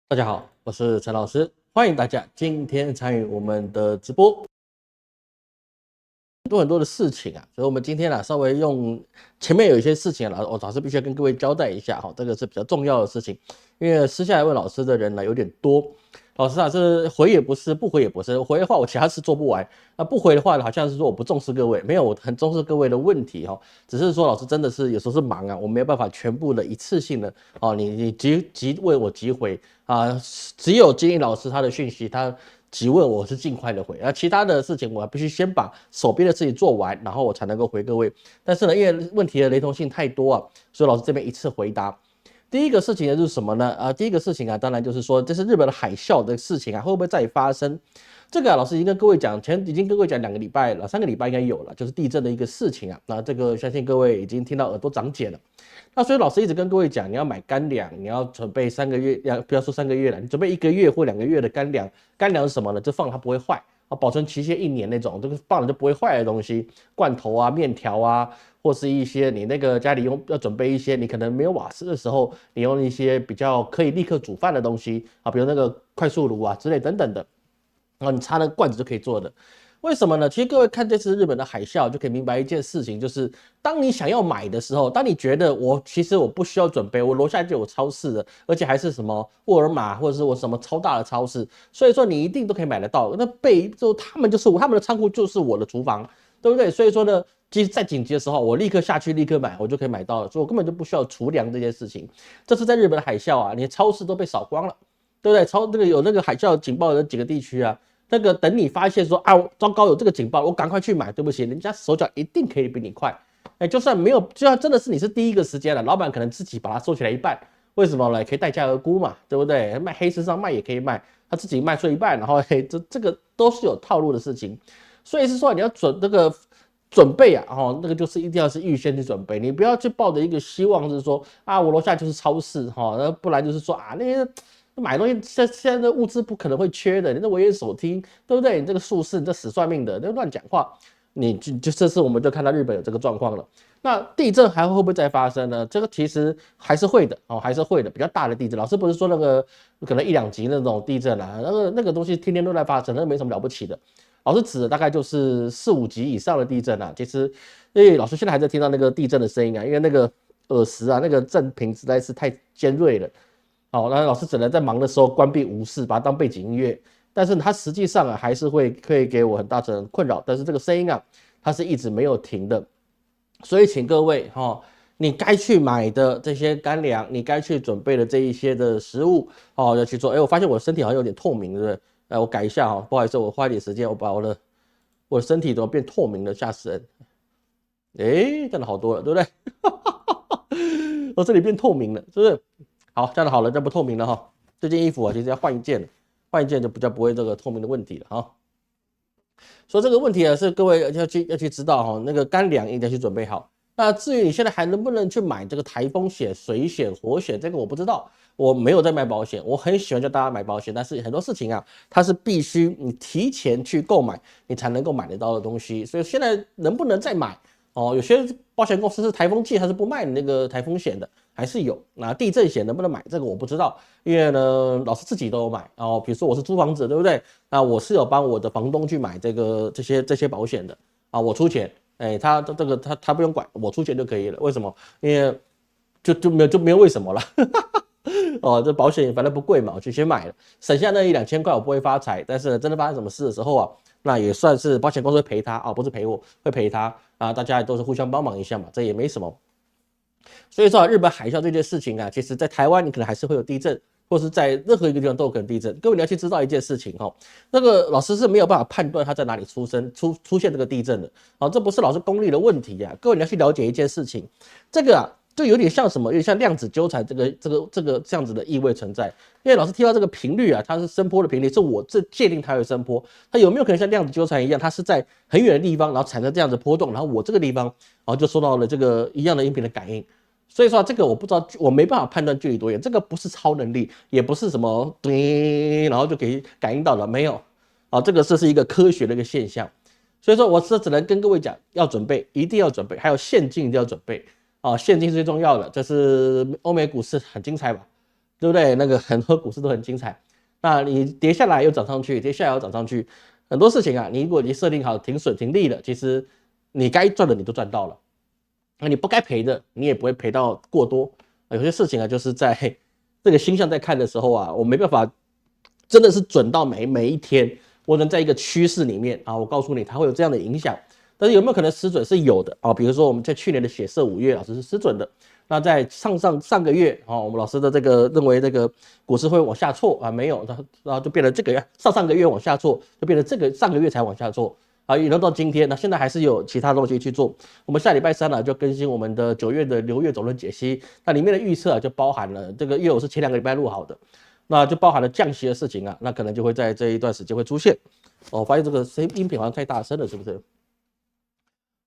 大家好，我是陈老师，欢迎大家今天参与我们的直播。很多的事情啊，所以我们今天稍微用前面有一些事情我老师必须要跟各位交代一下哈，这个是比较重要的事情，因为私下来问老师的人有点多。老师是回也不是，不回也不是。回的话，我其他事做不完；不回的话，好像是说我不重视各位，没有，我很重视各位的问题哈。只是说老师真的是有时候是忙啊，我没有办法全部的一次性的你急问我急回啊，只有金英老师他的讯息他急问我是尽快的回，其他的事情我必须先把手边的事情做完，然后我才能够回各位。但是呢，因为问题的雷同性太多啊，所以老师这边一次回答。第一个事情呢就是什么呢？第一个事情当然就是说，这是日本的海啸的事情会不会再发生？这个老师已经跟各位讲，已经跟各位讲2个礼拜了，3个礼拜应该有了，就是地震的一个事情那这个相信各位已经听到耳朵长茧了。那所以老师一直跟各位讲，你要买干粮，你要准备3个月，不要说3个月了，你准备1个月或2个月的干粮。干粮是什么呢？就放它不会坏保存期限1年那种，这个放了就不会坏的东西，罐头啊、面条啊，或是一些你那个家里要准备一些，你可能没有瓦斯的时候，你用一些比较可以立刻煮饭的东西比如那个快速炉之类等等的，你插那个罐子就可以做的。为什么呢？其实各位看这次日本的海啸就可以明白一件事情，就是当你想要买的时候，当你觉得其实我不需要准备，我楼下就有超市的，而且还是什么沃尔玛或者是我什么超大的超市，所以说你一定都可以买得到。那他们的仓库就是我的厨房，对不对？所以说呢，其实在紧急的时候，我立刻下去立刻买，我就可以买到了，所以我根本就不需要储粮这件事情。这次在日本的海啸你的超市都被扫光了，对不对？有那个海啸警报的几个地区那个等你发现说糟糕有这个警报，我赶快去买，对不起，人家手脚一定可以比你快。就算没有，就算真的是你是第一个时间了，老板可能自己把它收起来一半，为什么呢？可以待价而沽嘛，对不对？卖黑市上卖也可以卖，他自己卖出一半，然后这个都是有套路的事情。所以是说你要准备那个就是一定要是预先去准备，你不要去抱着一个希望是说我楼下就是超市不然就是说那些。买东西现在的物资不可能会缺的，你这危言耸听，对不对？你这个术士，你这死算命的，那乱讲话，你就这次我们就看到日本有这个状况了。那地震还会不会再发生呢？这个其实还是会的还是会的，比较大的地震。老师不是说那个可能1、2级那种地震那个东西天天都在发生，那没什么了不起的。老师指的大概就是4、5级以上的地震其实因为老师现在还在听到那个地震的声音因为那个耳石那个震频实在是太尖锐了。那老师只能在忙的时候关闭无视，把它当背景音乐。但是它实际上还是可以给我很大的困扰。但是这个声音它是一直没有停的。所以请各位你该去买的这些干粮，你该去准备的这一些的食物要去做。我发现我的身体好像有点透明，对不对？我改一下不好意思，我花一点时间，我把我的身体怎么变透明了，吓死人！这样好多了，对不对？我这里变透明了，是不是？好，这样好了，这不透明了这件衣服其实要换一件，就比较不会这个透明的问题了所以这个问题是各位要去知道那个干粮一定要去准备好。那至于你现在还能不能去买这个台风险、水险、火险，这个我不知道，我没有在卖保险，我很喜欢叫大家买保险，但是很多事情它是必须你提前去购买，你才能够买得到的东西。所以现在能不能再买有些保险公司是台风季，它是不卖你那个台风险的。还是有，那地震险能不能买？这个我不知道，因为呢，老师自己都有买比如说我是租房子，对不对？那我是有帮我的房东去买这些保险的我出钱，他不用管，我出钱就可以了。为什么？因为就没有为什么了。这保险反正不贵嘛，我就先买了，省下那1、2千块，我不会发财。但是呢，真的发生什么事的时候那也算是保险公司会赔他不是赔我，会赔他大家都是互相帮忙一下嘛，这也没什么。所以说日本海啸这件事情其实在台湾你可能还是会有地震，或是在任何一个地方都有可能地震。各位你要去知道一件事情那个老师是没有办法判断他在哪里出现这个地震的这不是老师功力的问题各位你要去了解一件事情，这个就有点像什么？有点像量子纠缠这样子的意味存在。因为老师提到这个频率它是声波的频率，是我这界定它有声波，它有没有可能像量子纠缠一样，它是在很远的地方然后产生这样子波动，然后我这个地方就受到了这个一样的音频的感应。所以说这个我不知道，我没办法判断距离多远，这个不是超能力，也不是什么然后就可以感应到了，没有这个是一个科学的一个现象。所以说我只能跟各位讲，要准备，一定要准备，还有现金一定要准备现金是最重要的。这是欧美股市很精彩吧？对不对？那个很多股市都很精彩，那你跌下来又涨上去，跌下来又涨上去，很多事情啊，你如果你设定好停损停利了，其实你该赚的你都赚到了，那你不该赔的你也不会赔到过多。有些事情啊，就是在这个星象在看的时候啊，我没办法真的是准到每一天，我能在一个趋势里面啊，我告诉你它会有这样的影响。但是有没有可能失准是有的啊？比如说我们在去年的血色5月，老师是失准的。那在上个月啊，我们老师的这个认为这个股市会往下挫啊，没有，然后就变成这个月上个月往下挫，就变成这个上个月才往下挫啊，一直到今天，那现在还是有其他东西去做。我们下礼拜3呢就更新我们的9月的流月总论解析，那里面的预测就包含了这个，因为我是前2个礼拜录好的，那就包含了降息的事情啊，那可能就会在这一段时间会出现。哦，发现这个音频好像太大声了，是不是？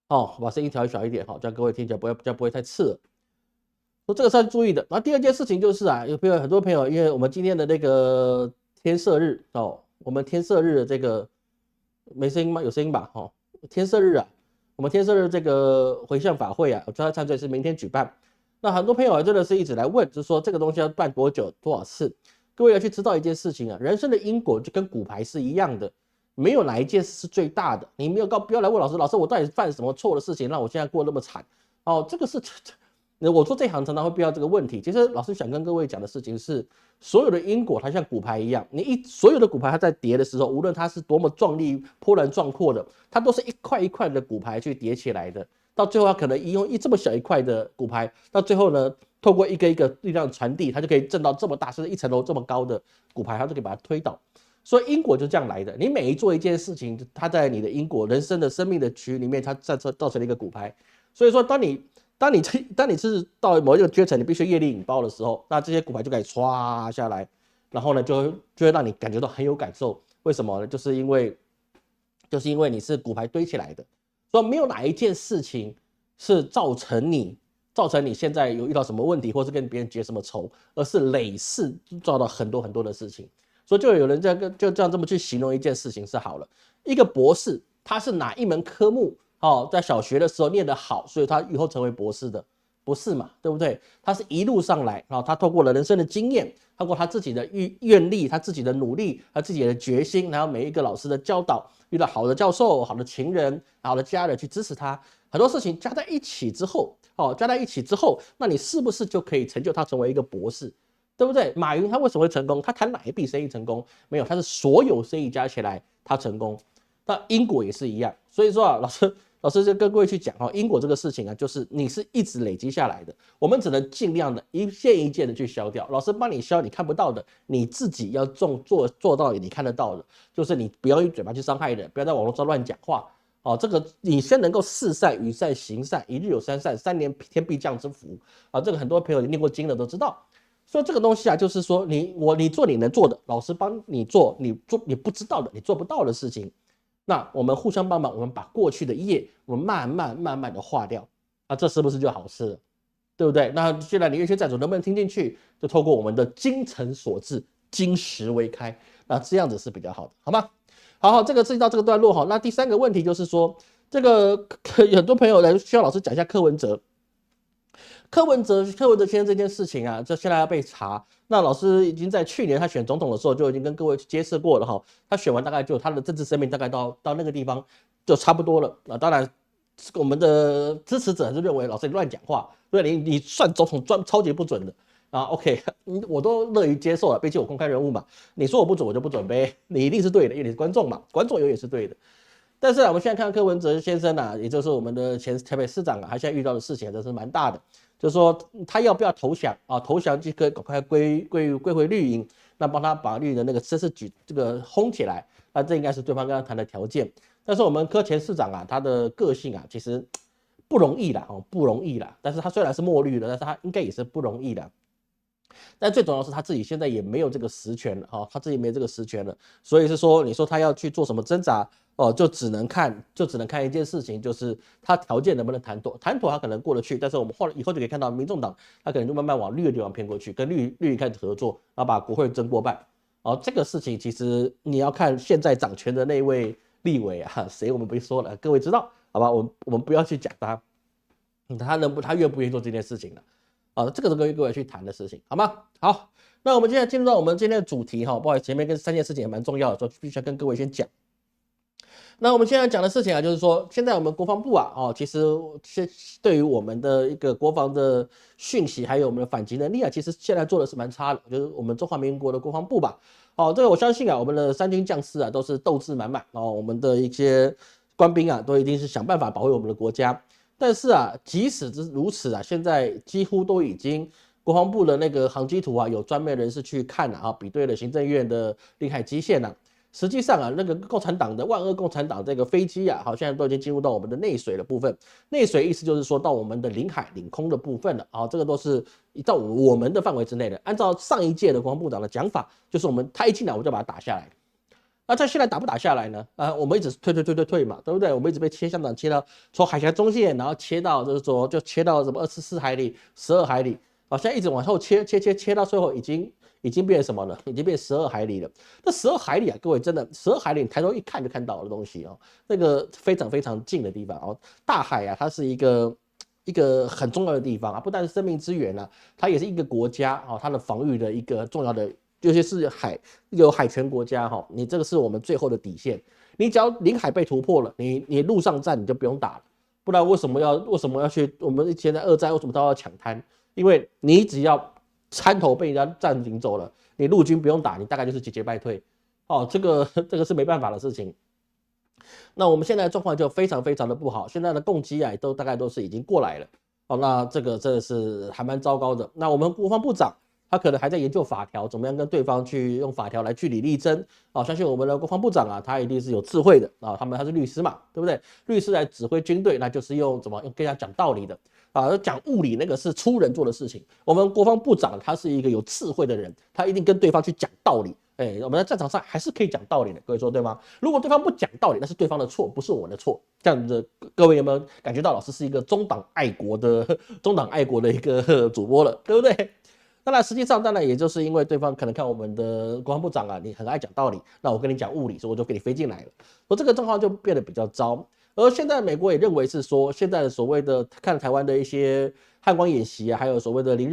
哦，把声音调小一点，好，这样各位听起来比较不会太刺耳。说这个是要注意的。然后第二件事情就是啊，有很多朋友，因为我们今天的那个天赦日哦，我们天赦日的这个没声音吗？有声音吧？哦，天赦日啊，我们天赦日这个回向法会啊，我知道忏罪是明天举办。那很多朋友啊，真的是一直来问，就是说这个东西要办多久、多少次？各位要去知道一件事情啊，人生的因果就跟骨牌是一样的。没有哪一件事是最大的，你没有不要来问老师，老师我到底犯什么错的事情让我现在过那么惨？哦，这个是我做这行常常会遇到这个问题。其实老师想跟各位讲的事情是，所有的因果它像骨牌一样，所有的骨牌它在叠的时候，无论它是多么壮丽、波澜壮阔的，它都是一块一块的骨牌去叠起来的。到最后，它可能用这么小一块的骨牌，到最后呢，透过一个一个力量传递，它就可以震到这么大，甚至1层楼这么高的骨牌，它就可以把它推倒。所以因果就这样来的，你每做一件事情，它在你的因果、人生的生命的区域里面，它造成了一个骨牌。所以说，当你是到某一个阶层，你必须业力引爆的时候，那这些骨牌就可以唰下来，然后呢，就会让你感觉到很有感受。为什么呢？就是因为你是骨牌堆起来的，所以没有哪一件事情是造成你现在有遇到什么问题，或是跟别人结什么仇，而是累世遭到很多很多的事情。所以就有人就这样这么去形容一件事情是好了，一个博士他是哪一门科目在小学的时候念得好，所以他以后成为博士的，不是嘛？对不对？他是一路上来，他透过了人生的经验，透过他自己的愿力，他自己的努力，他自己的决心，然后每一个老师的教导，遇到好的教授、好的情人、好的家人去支持他，很多事情加在一起之后，那你是不是就可以成就他成为一个博士？对不对？马云他为什么会成功？他谈哪一笔生意成功？没有，他是所有生意加起来他成功。那因果也是一样，所以说啊，老师就跟各位去讲因果这个事情啊，就是你是一直累积下来的，我们只能尽量的一件一件的去消掉。老师帮你消你看不到的，你自己要做到你看得到的，就是你不要用嘴巴去伤害人，不要在网络上乱讲话。这个你先能够事善与善行善，一日有三善，3年天必降之福啊。这个很多朋友念过经的都知道。所以这个东西啊，就是说你做你能做的，老师帮你做你不知道的，你做不到的事情，那我们互相帮忙，我们把过去的业，我们慢慢的化掉，那这是不是就好事了？对不对？那既然你愿意债主能不能听进去，就透过我们的精诚所至，金石为开，那这样子是比较好的，好吗？好，这个涉及到这个段落哈。那第3个问题就是说，这个很多朋友来需要老师讲一下柯文哲。柯文哲先生这件事情啊，这现在要被查。那老师已经在去年他选总统的时候就已经跟各位揭示过了哈。他选完大概就他的政治生命大概到那个地方就差不多了。当然我们的支持者还是认为老师你乱讲话，对，你算总统超级不准的啊。OK， 我都乐于接受了，毕竟我公开人物嘛。你说我不准我就不准呗，你一定是对的，因为你是观众嘛，观众也是对的。但是我们现在看柯文哲先生啊，也就是我们的前台北市长啊，他现在遇到的事情真是蛮大的。就是说他要不要投降啊？投降就可以赶快归回绿营，那帮他把绿营的那个声势这个轰起来，那这应该是对方跟他谈的条件。但是我们柯前市长啊，他的个性啊，其实不容易啦，不容易啦。但是他虽然是墨绿的，但是他应该也是不容易的。但最重要的是他自己现在也没有这个实权了哈，他自己没有这个实权了，所以是说你说他要去做什么挣扎就只能看一件事情，就是他条件能不能谈妥他可能过得去，但是我们以后就可以看到民众党他可能就慢慢往绿的地方偏过去，跟绿营开始合作，然后把国会争过半。这个事情其实你要看现在掌权的那位立委啊，谁我们不说了，各位知道好吧？我们不要去讲他愿不愿意做这件事情了。啊，这个是跟各位去谈的事情，好吗？好，那我们现在进入到我们今天的主题哈，不好意思，前面跟3件事情也蛮重要的，所以必须要跟各位先讲。那我们现在讲的事情啊，就是说，现在我们国防部啊，其实对于我们的一个国防的讯息，还有我们的反击能力啊，其实现在做的是蛮差的，就是我们中华民国的国防部吧。这个我相信啊，我们的3军将士啊，都是斗志满满我们的一些官兵啊，都一定是想办法保卫我们的国家。但是啊，即使如此啊，现在几乎都已经国防部的那个航机图啊，有专门人士去看了比对了行政院的领海基线啊。实际上啊，那个共产党的万恶共产党这个飞机啊，好像都已经进入到我们的内水的部分。内水意思就是说到我们的领海领空的部分了这个都是到我们的范围之内的。按照上一届的国防部长的讲法，就是他一进来我就把它打下来。那他现在打不打下来呢？我们一直退嘛，对不对？我们一直被香港切到从海峡中线，然后切到就是说就切到什么24海里、12海里，现在一直往后切到最后已经变成什么了？已经变12海里了。这12海里啊，各位真的12海里，你抬头一看就看到的东西那个非常非常近的地方大海啊，它是一个很重要的地方不但是生命资源它也是一个国家它的防御的一个重要的，尤其是有海权国家你这个是我们最后的底线。你只要领海被突破了，你陆上战你就不用打了。不然为什么要去？我们以前在2战为什么都要抢滩？因为你只要滩头被人家占领走了，你陆军不用打，你大概就是节节败退这个是没办法的事情。那我们现在的状况就非常非常的不好，现在的共机啊大概都是已经过来了那这个真的是还蛮糟糕的。那我们国防部长他可能还在研究法条，怎么样跟对方去用法条来据理力争相信我们的国防部长他一定是有智慧的他是律师嘛，对不对？律师来指挥军队，那就是用跟他讲道理的讲物理那个是粗人做的事情。我们国防部长他是一个有智慧的人，他一定跟对方去讲道理。我们在战场上还是可以讲道理的，各位说对吗？如果对方不讲道理，那是对方的错，不是我们的错。这样子，各位有没有感觉到老师是一个中党爱国的一个主播了，对不对？当然，实际上当然也就是因为对方可能看我们的国防部长你很爱讲道理，那我跟你讲物理，所以我就给你飞进来了。这个状况就变得比较糟。而现在美国也认为是说，现在所谓的看台湾的一些汉光演习还有所谓的零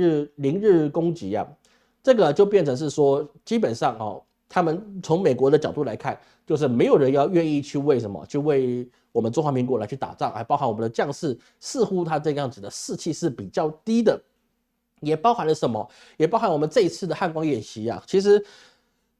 日攻击这个就变成是说，基本上他们从美国的角度来看，就是没有人愿意去为什么，去为我们中华民国来去打仗，还包含我们的将士，似乎他这样子的士气是比较低的。也包含了什么？也包含我们这一次的汉光演习其实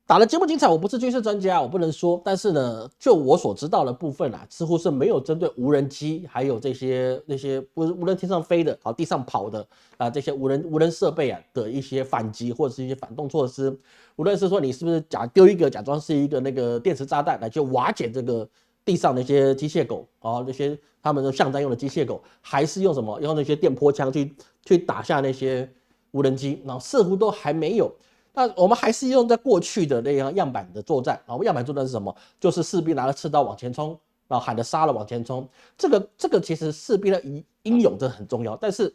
打得精不精彩，我不是军事专家，我不能说。但是呢，就我所知道的部分似乎是没有针对无人机，还有那些无论天上飞的、地上跑的这些无人设备的一些反击或者是一些反动措施。无论是说你是不是丢一个假装是一个那个电磁炸弹来去瓦解这个地上那些机械狗那些他们的巷战用的机械狗，还是用什么用那些电波枪去打下那些无人机，然后似乎都还没有。那我们还是用在过去的那样样板的作战样板作战是什么？就是士兵拿着刺刀往前冲，然后喊着杀了往前冲。这个其实士兵的英勇这很重要，但是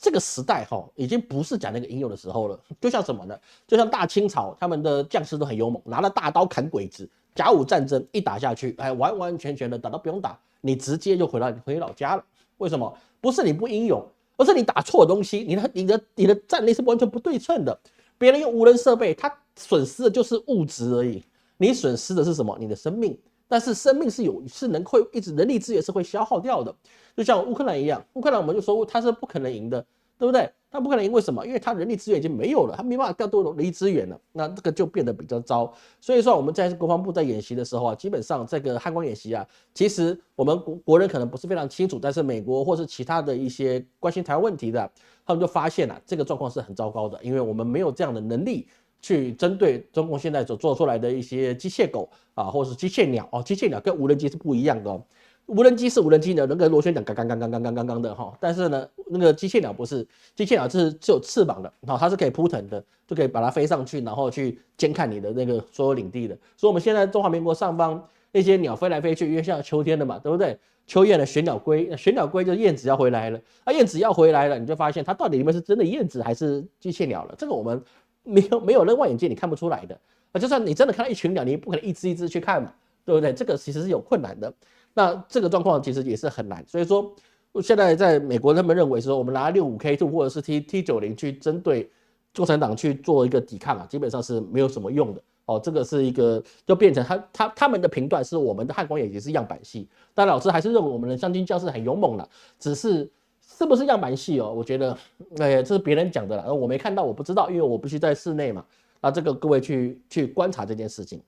这个时代已经不是讲那个英勇的时候了。就像什么呢？就像大清朝他们的将士都很勇猛，拿了大刀砍鬼子，甲午战争一打下去，完完全全的打到不用打，你直接就回老家了。为什么？不是你不英勇，而是你打错东西，你的战力是完全不对称的。别人用无人设备，他损失的就是物质而已，你损失的是什么？你的生命。但是生命是能会一直人力资源是会消耗掉的，就像乌克兰一样，乌克兰我们就说他是不可能赢的，对不对？他不可能赢，为什么？因为他人力资源已经没有了，他没办法调动人力资源了，那这个就变得比较糟。所以说我们在国防部在演习的时候基本上这个汉光演习其实我们国人可能不是非常清楚，但是美国或是其他的一些关心台湾问题的，他们就发现这个状况是很糟糕的，因为我们没有这样的能力去针对中共现在所做出来的一些机械狗或是机械鸟机械鸟跟无人机是不一样的无人机是无人机的，那个螺旋桨刚刚的但是呢，那个机械鸟不是，机械鸟是只有翅膀的它是可以扑腾的，就可以把它飞上去，然后去监看你的那个所有领地的。所以我们现在中华民国上方那些鸟飞来飞去，因为像秋天了嘛，对不对？秋燕的玄鸟归，玄鸟归就是燕子要回来了，燕子要回来了，你就发现它到底里面是真的燕子还是机械鸟了，这个我们没有人望远镜你看不出来的就算你真的看到一群鸟，你不可能一只一只去看嘛，对不对？这个其实是有困难的。那这个状况其实也是很难，所以说现在在美国，他们认为说，我们拿65K2或者是 T90去针对共产党去做一个抵抗啊，基本上是没有什么用的。哦，这个是一个就变成他们的评断是我们的汉光演习是样板戏，但老师还是认为我们的湘军将士很勇猛了，只是是不是样板戏哦？我觉得，这是别人讲的啦，我没看到，我不知道，因为我必须在室内嘛。啊，这个各位去观察这件事情。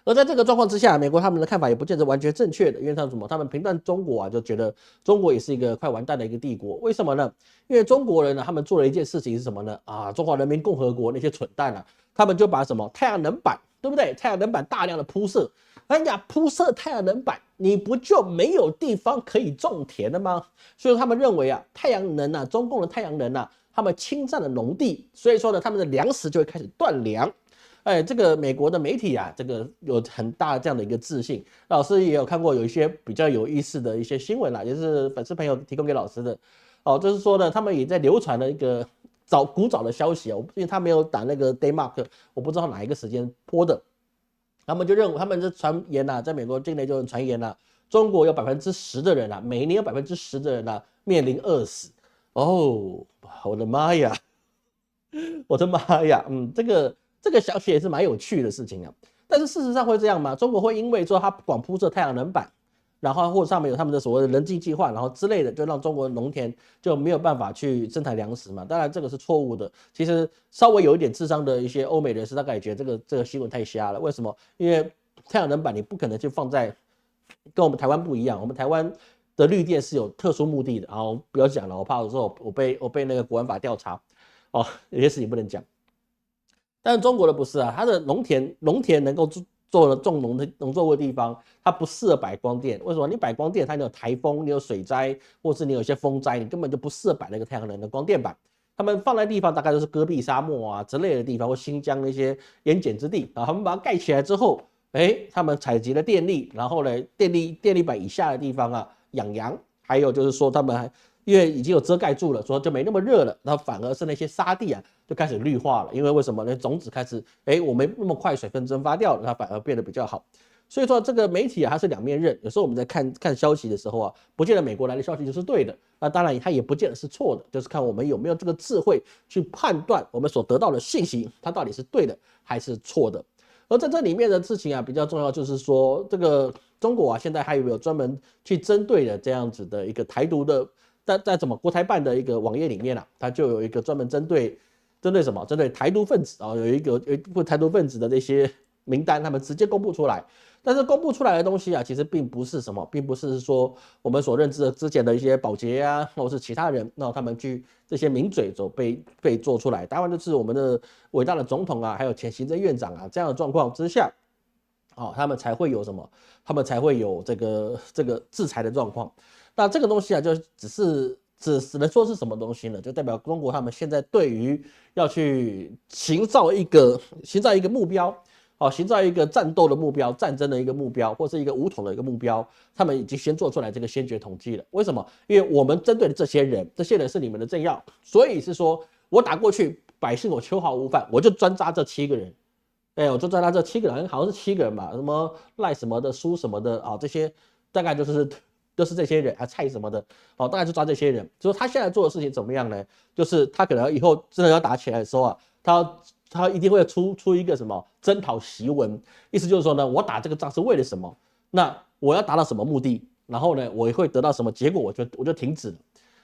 而在这个状况之下，美国他们的看法也不见得完全正确的，因为他们什么？他们评断中国啊，就觉得中国也是一个快完蛋的一个帝国。为什么呢？因为中国人呢，他们做了一件事情是什么呢？啊，中华人民共和国那些蠢蛋啊，他们就把什么太阳能板，对不对？太阳能板大量的铺设，哎呀，铺设太阳能板，你不就没有地方可以种田了吗？所以他们认为啊，太阳能啊，中共的太阳能啊，他们侵占了农地，所以说呢，他们的粮食就会开始断粮。哎，这个美国的媒体啊，这个有很大这样的一个自信。老师也有看过有一些比较有意思的一些新闻啦，也是粉丝朋友提供给老师的。哦，就是说呢，他们也在流传了一个古早的消息啊，因为他没有打那个 daymark， 我不知道哪一个时间播的。他们就认为他们的传言呐，在美国境内就传言呐，中国有10%的人啊，每年有10%的人啊面临饿死。哦，我的妈呀！我的妈呀，这个消息也是蛮有趣的事情啊。但是事实上会这样吗？中国会因为说它广铺设太阳能板，然后或者上面有他们的所谓的人机计划，然后之类的，就让中国农田就没有办法去生产粮食嘛？当然这个是错误的。其实稍微有一点智商的一些欧美人士大概也觉得这个新闻太瞎了。为什么？因为太阳能板你不可能就放在跟我们台湾不一样，我们台湾的绿电是有特殊目的的。然后不要讲了，我怕我说我被那个国安法调查。哦，有些事情不能讲，但是中国的不是啊，它的农田能够种农作物的地方，它不适合摆光电。为什么？你摆光电，它有台风，你有水灾，或是你有一些风灾，你根本就不适合摆那个太阳能的光电板。他们放在地方大概都是戈壁沙漠啊之类的地方，或新疆那些盐碱之地啊。他们把它盖起来之后，他们采集了电力，然后呢，电力板以下的地方啊养羊，还有就是说他们还因为已经有遮盖住了，说就没那么热了，然后反而是那些沙地啊就开始绿化了。因为为什么呢？种子开始，我没那么快水分蒸发掉了，它反而变得比较好。所以说这个媒体啊，它是两面刃。有时候我们在看消息的时候啊，不见得美国来的消息就是对的，那当然它也不见得是错的，就是看我们有没有这个智慧去判断我们所得到的信息，它到底是对的还是错的。而在这里面的事情啊，比较重要就是说，这个中国啊，现在还有没有专门去针对的这样子的一个台独的？在什么国台办的一个网页里面啊，它就有一个专门针对什么？针对台独分子啊，有一部台独分子的这些名单，他们直接公布出来。但是公布出来的东西啊，其实并不是什么，并不是说我们所认知的之前的一些保洁啊，或者是其他人，那他们去这些名嘴所被做出来。当然就是我们的伟大的总统啊，还有前行政院长啊这样的状况之下，他们才会有什么？他们才会有这个制裁的状况。那这个东西啊，就只能说是什么东西呢？就代表中国他们现在对于要去营造一个目标，营造一个战斗的目标、战争的一个目标，或是一个武统的一个目标，他们已经先做出来这个先决统计了。为什么？因为我们针对的这些人是你们的政要，所以是说我打过去，百姓我秋毫无犯，我就专扎这7个人。我就专扎这7个人，好像是7个人吧，什么赖什么的、苏什么的啊，这些大概就是这些人啊，蔡什么的，大概就抓这些人。就是他现在做的事情怎么样呢？就是他可能以后真的要打起来的时候啊，他一定会出一个什么征讨檄文，意思就是说呢，我打这个仗是为了什么？那我要达到什么目的？然后呢，我会得到什么结果？我就停止了。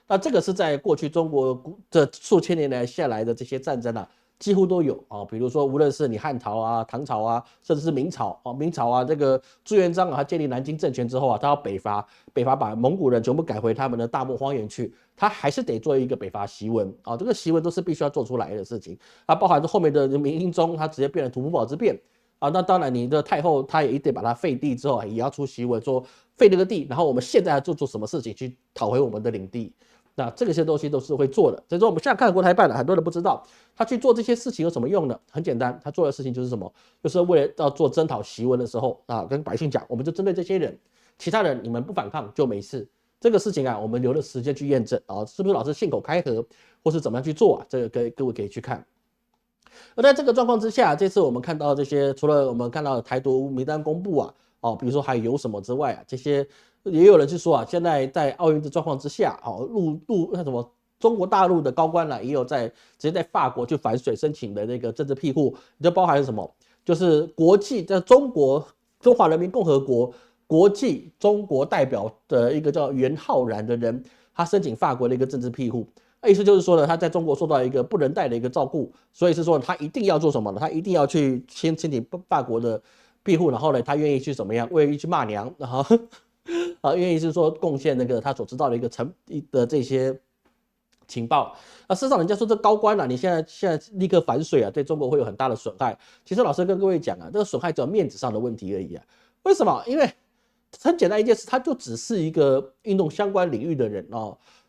那这个是在过去中国这数千年来下来的这些战争啊。几乎都有啊，比如说无论是你汉朝啊、唐朝啊，甚至是明朝啊，这个朱元璋啊，他建立南京政权之后啊，他要北伐把蒙古人全部赶回他们的大漠荒原去，他还是得做一个北伐檄文啊，这个檄文都是必须要做出来的事情啊，包含着后面的明英宗，他直接变成土木堡之变啊，那当然你的太后他也得把他废地之后，也要出檄文说废这个地，然后我们现在要做什么事情去讨回我们的领地。那这些东西都是会做的，所以说我们现在看国台办的很多人不知道，他去做这些事情有什么用呢？很简单，他做的事情就是什么？就是为了要做征讨檄文的时候啊，跟百姓讲，我们就针对这些人，其他人你们不反抗就没事。这个事情啊，我们留了时间去验证啊，是不是老师信口开河，或是怎么样去做啊？这个各位可以去看。而在这个状况之下，这次我们看到这些，除了我们看到的台独名单公布啊，哦，比如说还有什么之外啊，这些也有人去说啊，现在在奥运的状况之下，哦，那什么中国大陆的高官也有直接在法国去反水申请的那个政治庇护，这包含什么？就是国际在中华人民共和国国际中国代表的一个叫袁浩然的人，他申请法国的一个政治庇护。意思就是说呢，他在中国受到一个不人道的一个照顾，所以是说他一定要做什么呢？他一定要去先申请法国的庇护，然后呢，他愿意去怎么样？愿意去骂娘，然后愿意是说贡献那个他所知道的的这些情报。事实上人家说这高官你现在立刻反水对中国会有很大的损害。其实老师跟各位讲这个损害只有面子上的问题而已为什么？因为很简单一件事，他就只是一个运动相关领域的人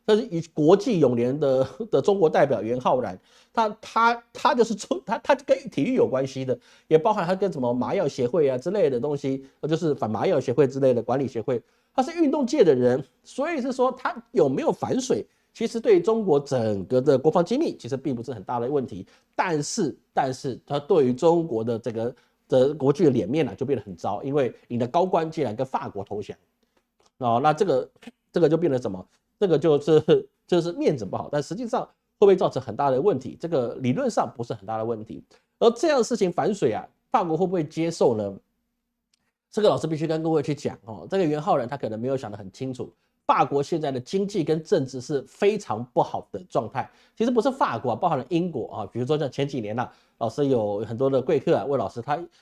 但是以国际泳联的中国代表袁浩然，他就是他跟体育有关系的，也包含他跟什么麻药协会之类的东西，就是反麻药协会之类的管理协会，他是运动界的人，所以是说他有没有反水，其实对中国整个的国防机密其实并不是很大的问题，但是他对于中国的这个国际的脸面就变得很糟，因为你的高官竟然跟法国投降那这个就变成什么？这个就是面子不好，但实际上会不会造成很大的问题？这个理论上不是很大的问题。而这样的事情反水法国会不会接受呢？这个老师必须跟各位去讲这个袁浩然他可能没有想得很清楚。法国现在的经济跟政治是非常不好的状态，其实不是法国包含了英国比如说像前几年老师有很多的贵客问老师，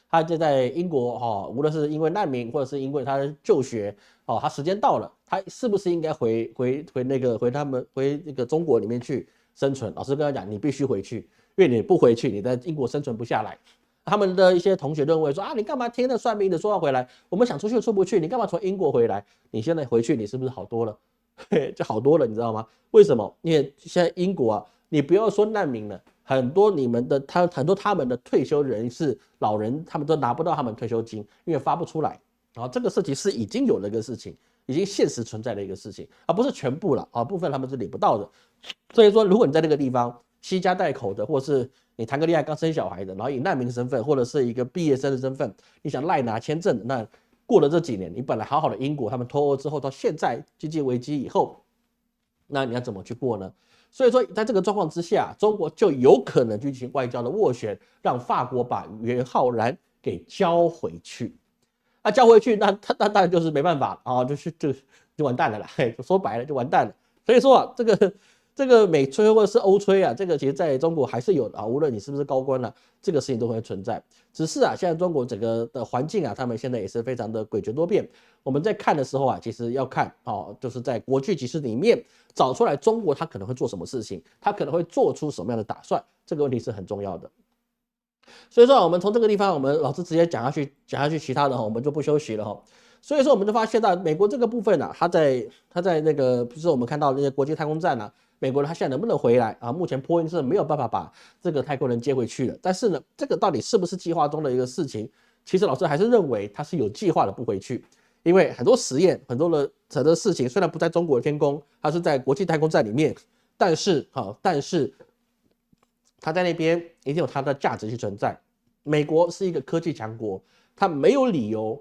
他就在英国无论是因为难民或者是因为他就学他时间到了，他是不是应该回那个中国里面去生存？老师跟他讲，你必须回去，因为你不回去，你在英国生存不下来。他们的一些同学认为说你干嘛听那算命的说要回来？我们想出去出不去，你干嘛从英国回来？你现在回去，你是不是好多了？就好多了，你知道吗？为什么？因为现在英国你不要说难民了，很多他们的退休人士、老人，他们都拿不到他们退休金，因为发不出来。这个事情是已经有了一个事情，已经现实存在的一个事情，不是全部了部分他们是领不到的。所以说，如果你在那个地方惜家带口的，或是你谈个恋爱刚生小孩的，然后以难民身份或者是一个毕业生的身份，你想赖拿签证，那过了这几年，你本来好好的英国，他们脱欧之后到现在经济危机以后，那你要怎么去过呢？所以说，在这个状况之下，中国就有可能进行外交的斡旋，让法国把袁浩然给交回去。交回去，那当然就是没办法就完蛋了啦。说白了就完蛋了。所以说这个美吹或者是欧吹这个其实在中国还是有的无论你是不是高官这个事情都会存在。只是现在中国整个的环境他们现在也是非常的诡谲多变。我们在看的时候其实要看就是在国际局势里面找出来中国他可能会做什么事情，他可能会做出什么样的打算，这个问题是很重要的。所以说我们从这个地方，我们老师直接讲下去其他的我们就不休息了所以说我们就发现到美国这个部分他在那个比如说我们看到那些国际太空站美国人他现在能不能回来目前波音是没有办法把这个太空人接回去了。但是呢，这个到底是不是计划中的一个事情？其实老师还是认为他是有计划的不回去，因为很多实验、很多的事情虽然不在中国的天空，它是在国际太空站里面，但是他在那边一定有他的价值去存在。美国是一个科技强国，他没有理由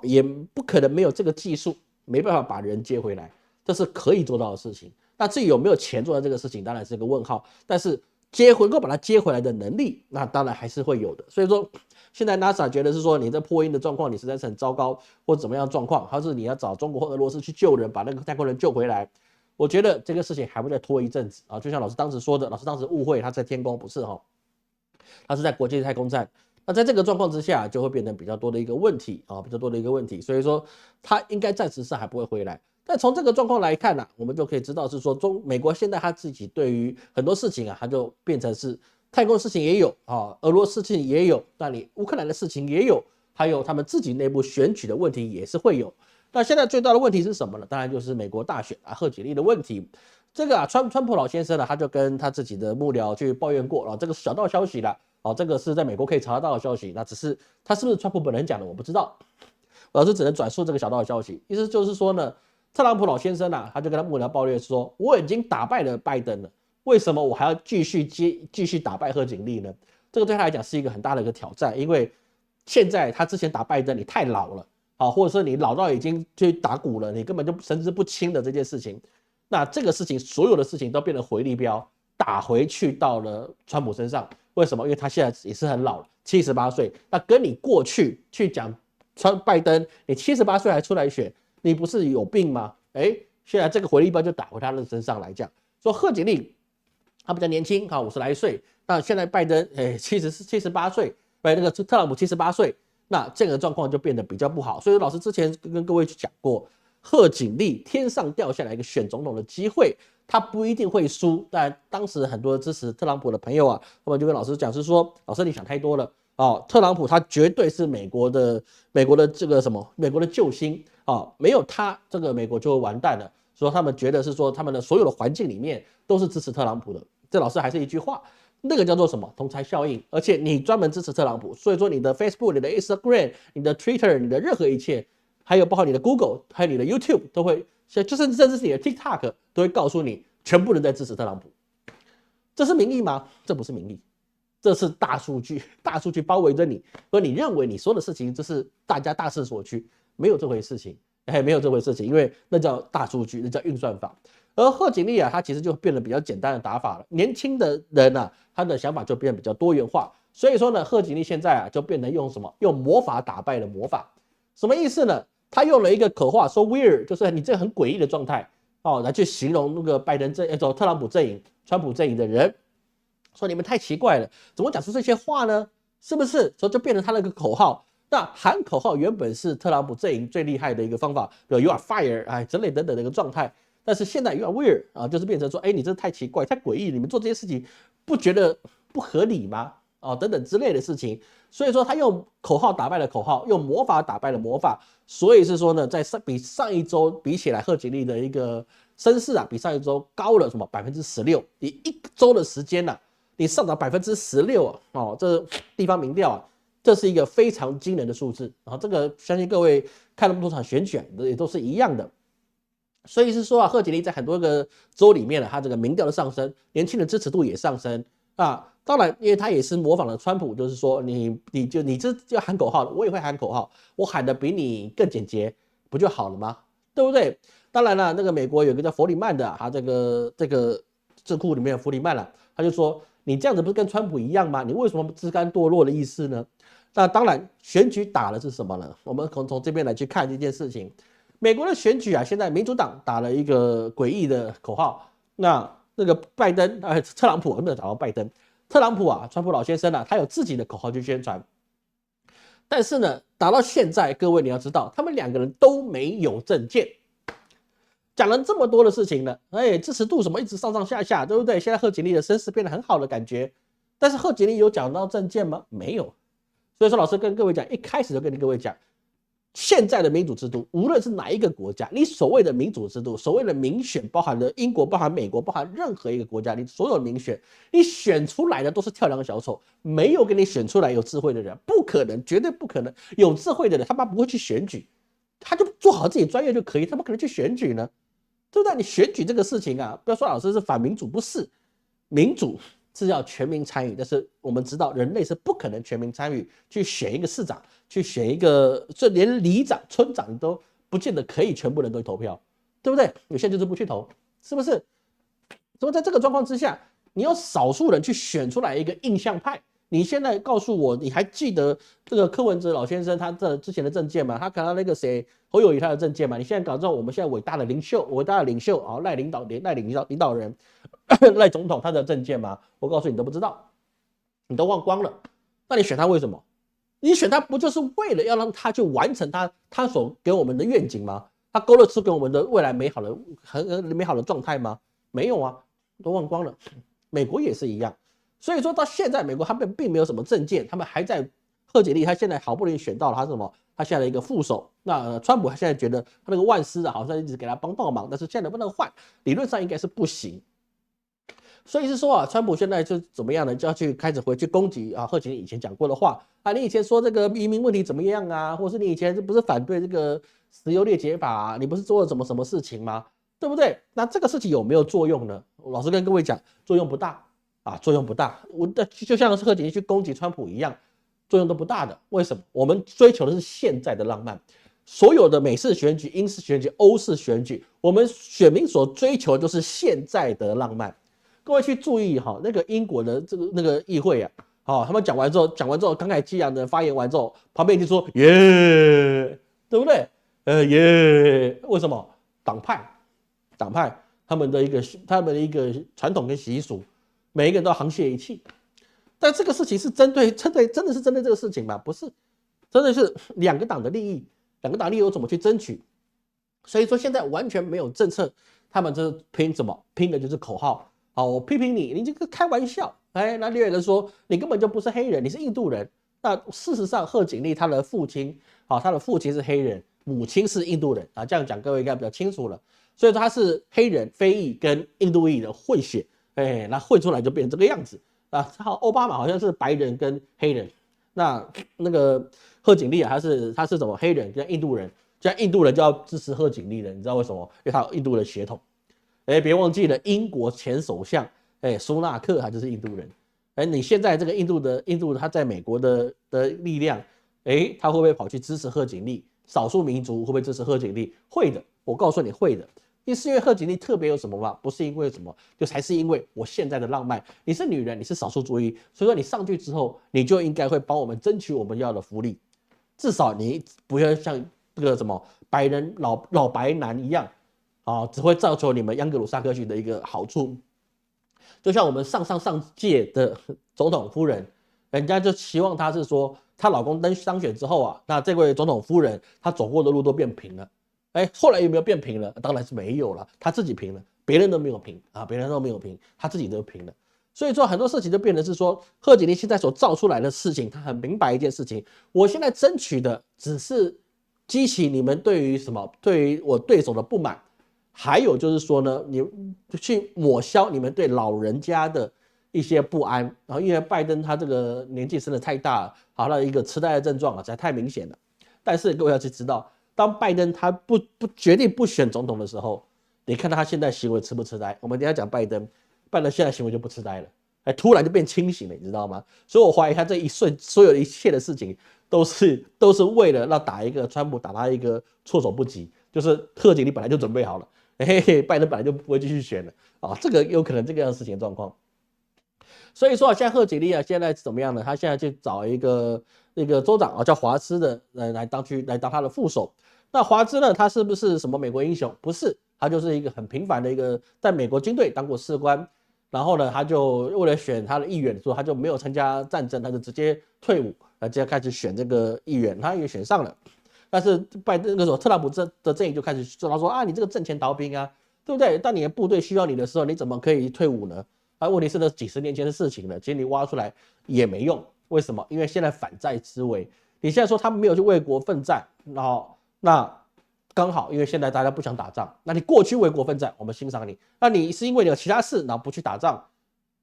也不可能没有这个技术，没办法把人接回来，这是可以做到的事情。那至于有没有钱做到这个事情，当然是一个问号。但是能够把它接回来的能力，那当然还是会有的。所以说，现在 NASA 觉得是说你这破音的状况，你实在是很糟糕，或者怎么样的状况，还是你要找中国或俄罗斯去救人，把那个太空人救回来。我觉得这个事情还会再拖一阵子就像老师当时说的，老师当时误会他在天宫，不是他是在国际太空站。那在这个状况之下，就会变成比较多的一个问题比较多的一个问题。所以说，他应该暂时上还不会回来。但从这个状况来看我们就可以知道是说美国现在他自己对于很多事情他就变成是太空的事情也有俄罗斯事情也有，那你乌克兰的事情也有，还有他们自己内部选举的问题也是会有。那现在最大的问题是什么呢？当然就是美国大选贺锦丽的问题。这个川普老先生他就跟他自己的幕僚去抱怨过这个是小道消息啦这个是在美国可以查得到的消息。那只是他是不是川普本人讲的我不知道，老师只能转述这个小道消息。意思就是说呢，特朗普老先生他就跟他幕僚抱怨说，我已经打败了拜登了，为什么我还要继续打败贺锦丽呢？这个对他来讲是一个很大的一个挑战，因为现在他之前打拜登你太老了啊，或者是你老到已经去打鼓了，你根本就神志不清的这件事情，那这个事情所有的事情都变成回力镖，打回去到了川普身上。为什么？因为他现在也是很老了，78岁，那跟你过去去讲拜登，你78岁还出来选，你不是有病吗？现在这个回力镖就打回他的身上来讲，说贺锦丽他比较年轻，50来岁，那现在拜登78岁，那个特朗普78岁，那这个状况就变得比较不好。所以老师之前跟各位去讲过，贺锦丽天上掉下来一个选总统的机会，他不一定会输。但当时很多支持特朗普的朋友啊，他们就跟老师讲是说，老师你想太多了哦，特朗普他绝对是美国的这个美国的救星啊，没有他这个美国就会完蛋了。说他们觉得是说他们的所有的环境里面都是支持特朗普的。这老师还是一句话，那个叫做什么同侪效应，而且你专门支持特朗普，所以说你的 Facebook、你的 Instagram、你的 Twitter、你的任何一切，还有包括你的 Google、还有你的 YouTube 都会，就甚至是你的 TikTok 都会告诉你，全部人在支持特朗普。这是民意吗？这不是民意，这是大数据，大数据包围着你，而你认为你说的事情这是大家大势所趋，没有这回事情。没有这回事情，因为那叫大数据，那叫运算法。而贺锦丽啊，他其实就变得比较简单的打法了。年轻的人啊，他的想法就变得比较多元化。所以说呢，贺锦丽现在啊，就变成用什么？用魔法打败了魔法。什么意思呢？他用了一个口话说 weird， 就是你这很诡异的状态哦，来去形容那个特朗普阵营、川普阵营的人，说你们太奇怪了，怎么讲出这些话呢？是不是？所以就变成他那个口号。那喊口号原本是特朗普阵营最厉害的一个方法，比如 you are fire 之类等等的一个状态。但是现在 you are weird 啊，就是变成说，你这太奇怪、太诡异，你们做这些事情不觉得不合理吗？等等之类的事情。所以说他用口号打败了口号，用魔法打败了魔法。所以是说呢，在比上一周比起来，贺锦丽的一个声势啊，比上一周高了什么16%？你一周的时间啊，你上涨16%啊，这地方民调啊。这是一个非常惊人的数字，然后这个相信各位看那么多场选举也都是一样的，所以是说啊，贺锦丽在很多个州里面呢，他这个民调的上升，年轻人支持度也上升啊。当然，因为他也是模仿了川普，就是说你这要喊口号，我也会喊口号，我喊的比你更简洁，不就好了吗？对不对？当然了，那个美国有一个叫弗里曼的，他这个智库里面的弗里曼了，他就说你这样子不是跟川普一样吗？你为什么自甘堕落的意思呢？那当然，选举打的是什么呢？我们从这边来去看这件事情。美国的选举啊，现在民主党打了一个诡异的口号，那个拜登特朗普没有打到拜登，特朗普啊，川普老先生啊，他有自己的口号去宣传。但是呢，打到现在，各位你要知道，他们两个人都没有政见，讲了这么多的事情呢，支持度什么一直上上下下，对不对？现在贺锦丽的声势变得很好的感觉，但是贺锦丽有讲到政见吗？没有。所以说，老师跟各位讲，一开始就跟各位讲，现在的民主制度，无论是哪一个国家，你所谓的民主制度，所谓的民选，包含了英国、包含美国、包含任何一个国家，你所有的民选，你选出来的都是跳梁小丑，没有给你选出来有智慧的人，不可能，绝对不可能。有智慧的人，他妈不会去选举，他就做好自己专业就可以，他不可能去选举呢，对不对？你选举这个事情啊，不要说老师是反民主，不是民主。是要全民参与，但是我们知道人类是不可能全民参与去选一个市长，去选一个，这连里长、村长都不见得可以全部人都投票，对不对？有些就是不去投，是不是？所以在这个状况之下，你有少数人去选出来一个印象派。你现在告诉我，你还记得这个柯文哲老先生他之前的政见吗？他看到那个谁侯友宜他的政见吗？你现在搞到我们现在伟大的领袖啊，赖领导人赖总统他的政见吗？我告诉你都不知道，你都忘光了。那你选他为什么？你选他不就是为了要让他去完成他所给我们的愿景吗？他勾勒出给我们的未来很美好的状态吗？没有啊，都忘光了。美国也是一样。所以说到现在，美国他们并没有什么政见，他们还在贺锦丽，他现在好不容易选到了他是什么？他现在的一个副手。那川普他现在觉得他那个万斯啊，好像一直给他帮倒忙，但是现在能不能换？理论上应该是不行。所以是说啊，川普现在就怎么样呢？就要去开始回去攻击啊，贺锦丽以前讲过的话啊，你以前说这个移民问题怎么样啊？或是你以前不是反对这个石油裂解法啊？你不是做了什么事情吗？对不对？那这个事情有没有作用呢？老实跟各位讲，作用不大。作用不大，就像是贺锦丽去攻击川普一样，作用都不大的。为什么？我们追求的是现在的浪漫，所有的美式选举、英式选举、欧式选举，我们选民所追求就是现在的浪漫。各位去注意哈，那个英国的那个议会啊，他们讲完之后，慷慨激昂的发言完之后，旁边就说耶，对不对？耶，为什么？党派他们的一个传统跟习俗，每一个人都要沆瀣一气。但这个事情是真的是针对这个事情吗？不是，真的是两个党的利益，我怎么去争取？所以说现在完全没有政策，他们这拼什么？拼的就是口号。好，我批评你，你这个开玩笑。哎，那另外一个说你根本就不是黑人，你是印度人。那事实上，贺锦丽他的父亲是黑人，母亲是印度人啊。这样讲各位应该比较清楚了。所以说他是黑人、非裔跟印度裔的混血，哎，那混出来就变成这个样子啊。奥巴马好像是白人跟黑人，那个贺锦丽啊，他是什么黑人跟印度人，现在印度人就要支持贺锦丽了，你知道为什么？因为他有印度的血统。哎，别忘记了英国前首相苏纳克他就是印度人。哎，你现在这个印度他在美国的力量，哎，他会不会跑去支持贺锦丽？少数民族会不会支持贺锦丽？会的，我告诉你会的。是因为贺锦丽特别有什么吗？不是因为什么，就还是因为我现在的浪漫。你是女人，你是少数族裔，所以说你上去之后，你就应该会帮我们争取我们要的福利，至少你不要像这个什么白人老白男一样啊，只会造成你们央格鲁萨克逊的一个好处。就像我们上届的总统夫人，人家就期望她是说，她老公当选之后啊，那这位总统夫人她走过的路都变平了。哎，后来有没有变平了？当然是没有了，她自己平了，别人都没有平啊，她自己都平了。所以说很多事情就变成是说，贺锦丽现在所造出来的事情，她很明白一件事情，我现在争取的只是激起你们对于什么，对于我对手的不满，还有就是说呢，你去抹消你们对老人家的一些不安。然后因为拜登他这个年纪真的太大了，好了，一个痴呆的症状啊，实在太明显了。但是各位要去知道，当拜登他不决定不选总统的时候，你看他现在行为痴不痴呆？我们等一下讲拜登现在行为就不痴呆了，哎，突然就变清醒了，你知道吗？所以我怀疑他这一瞬所有的一切的事情都是为了让打一个川普打他一个措手不及，就是贺锦丽本来就准备好了，嘿嘿，拜登本来就不会继续选了啊，这个有可能这个样的事情状况。所以说啊，现在贺锦丽啊，现在怎么样呢？他现在去找一个州长啊，叫华兹的来当他的副手。那华兹呢，他是不是什么美国英雄？不是，他就是一个很平凡的一个在美国军队当过士官，然后呢，他就为了选他的议员的时候，他就没有参加战争，他就直接退伍，直接开始选这个议员，他也选上了。但是拜登那个时候，特朗普的阵营就开始说啊，你这个阵前逃兵啊，对不对？当你的部队需要你的时候，你怎么可以退伍呢？啊，问题是那几十年前的事情了，其实你挖出来也没用。为什么？因为现在反债思维，你现在说他们没有去为国奋战，然后那刚好，因为现在大家不想打仗，那你过去为国奋战，我们欣赏你。那你是因为你有其他事，然后不去打仗，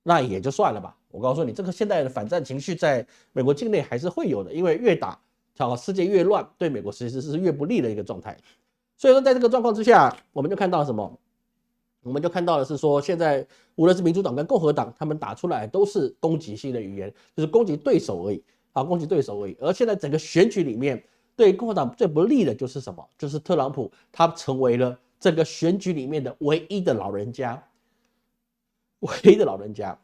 那也就算了吧。我告诉你，这个现在的反战情绪在美国境内还是会有的，因为越打，世界越乱，对美国其实是越不利的一个状态。所以说，在这个状况之下，我们就看到什么？我们就看到的是说，现在无论是民主党跟共和党，他们打出来都是攻击性的语言，就是攻击对手而已啊，攻击对手而已。而现在整个选举里面，对共和党最不利的就是什么？就是特朗普他成为了这个选举里面的唯一的老人家。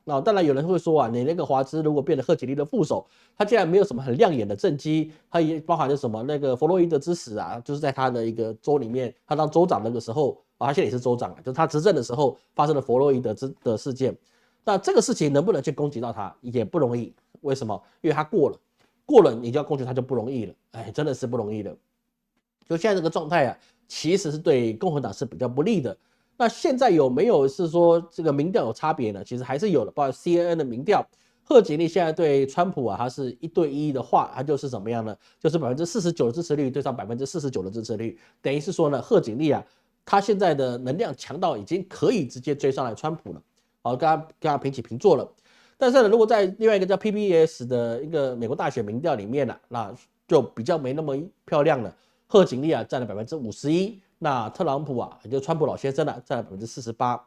那当然有人会说啊，你那个华兹如果变得贺锦丽的副手，他竟然没有什么很亮眼的政绩，他也包含了什么那个弗洛伊德之死啊，就是在他的一个州里面，他当州长那个时候啊，他现在也是州长啊，就是他执政的时候发生了弗洛伊德的事件。那这个事情能不能去攻击到他也不容易，为什么？因为他过了，你就要攻击他就不容易了，哎，真的是不容易的。就现在这个状态啊，其实是对共和党是比较不利的。那现在有没有是说这个民调有差别呢？其实还是有的，包括 CNN 的民调，贺锦丽现在对川普啊，他是1对1的话，他就是怎么样呢？就是49%的支持率对上49%的支持率，等于是说呢，贺锦丽啊，他现在的能量强到已经可以直接追上来川普了，好，跟他平起平坐了。但是呢，如果在另外一个叫 PBS 的一个美国大选民调里面呢，那就比较没那么漂亮了，贺锦丽啊占了51%。那特朗普啊，也就川普老先生啊，占了48%。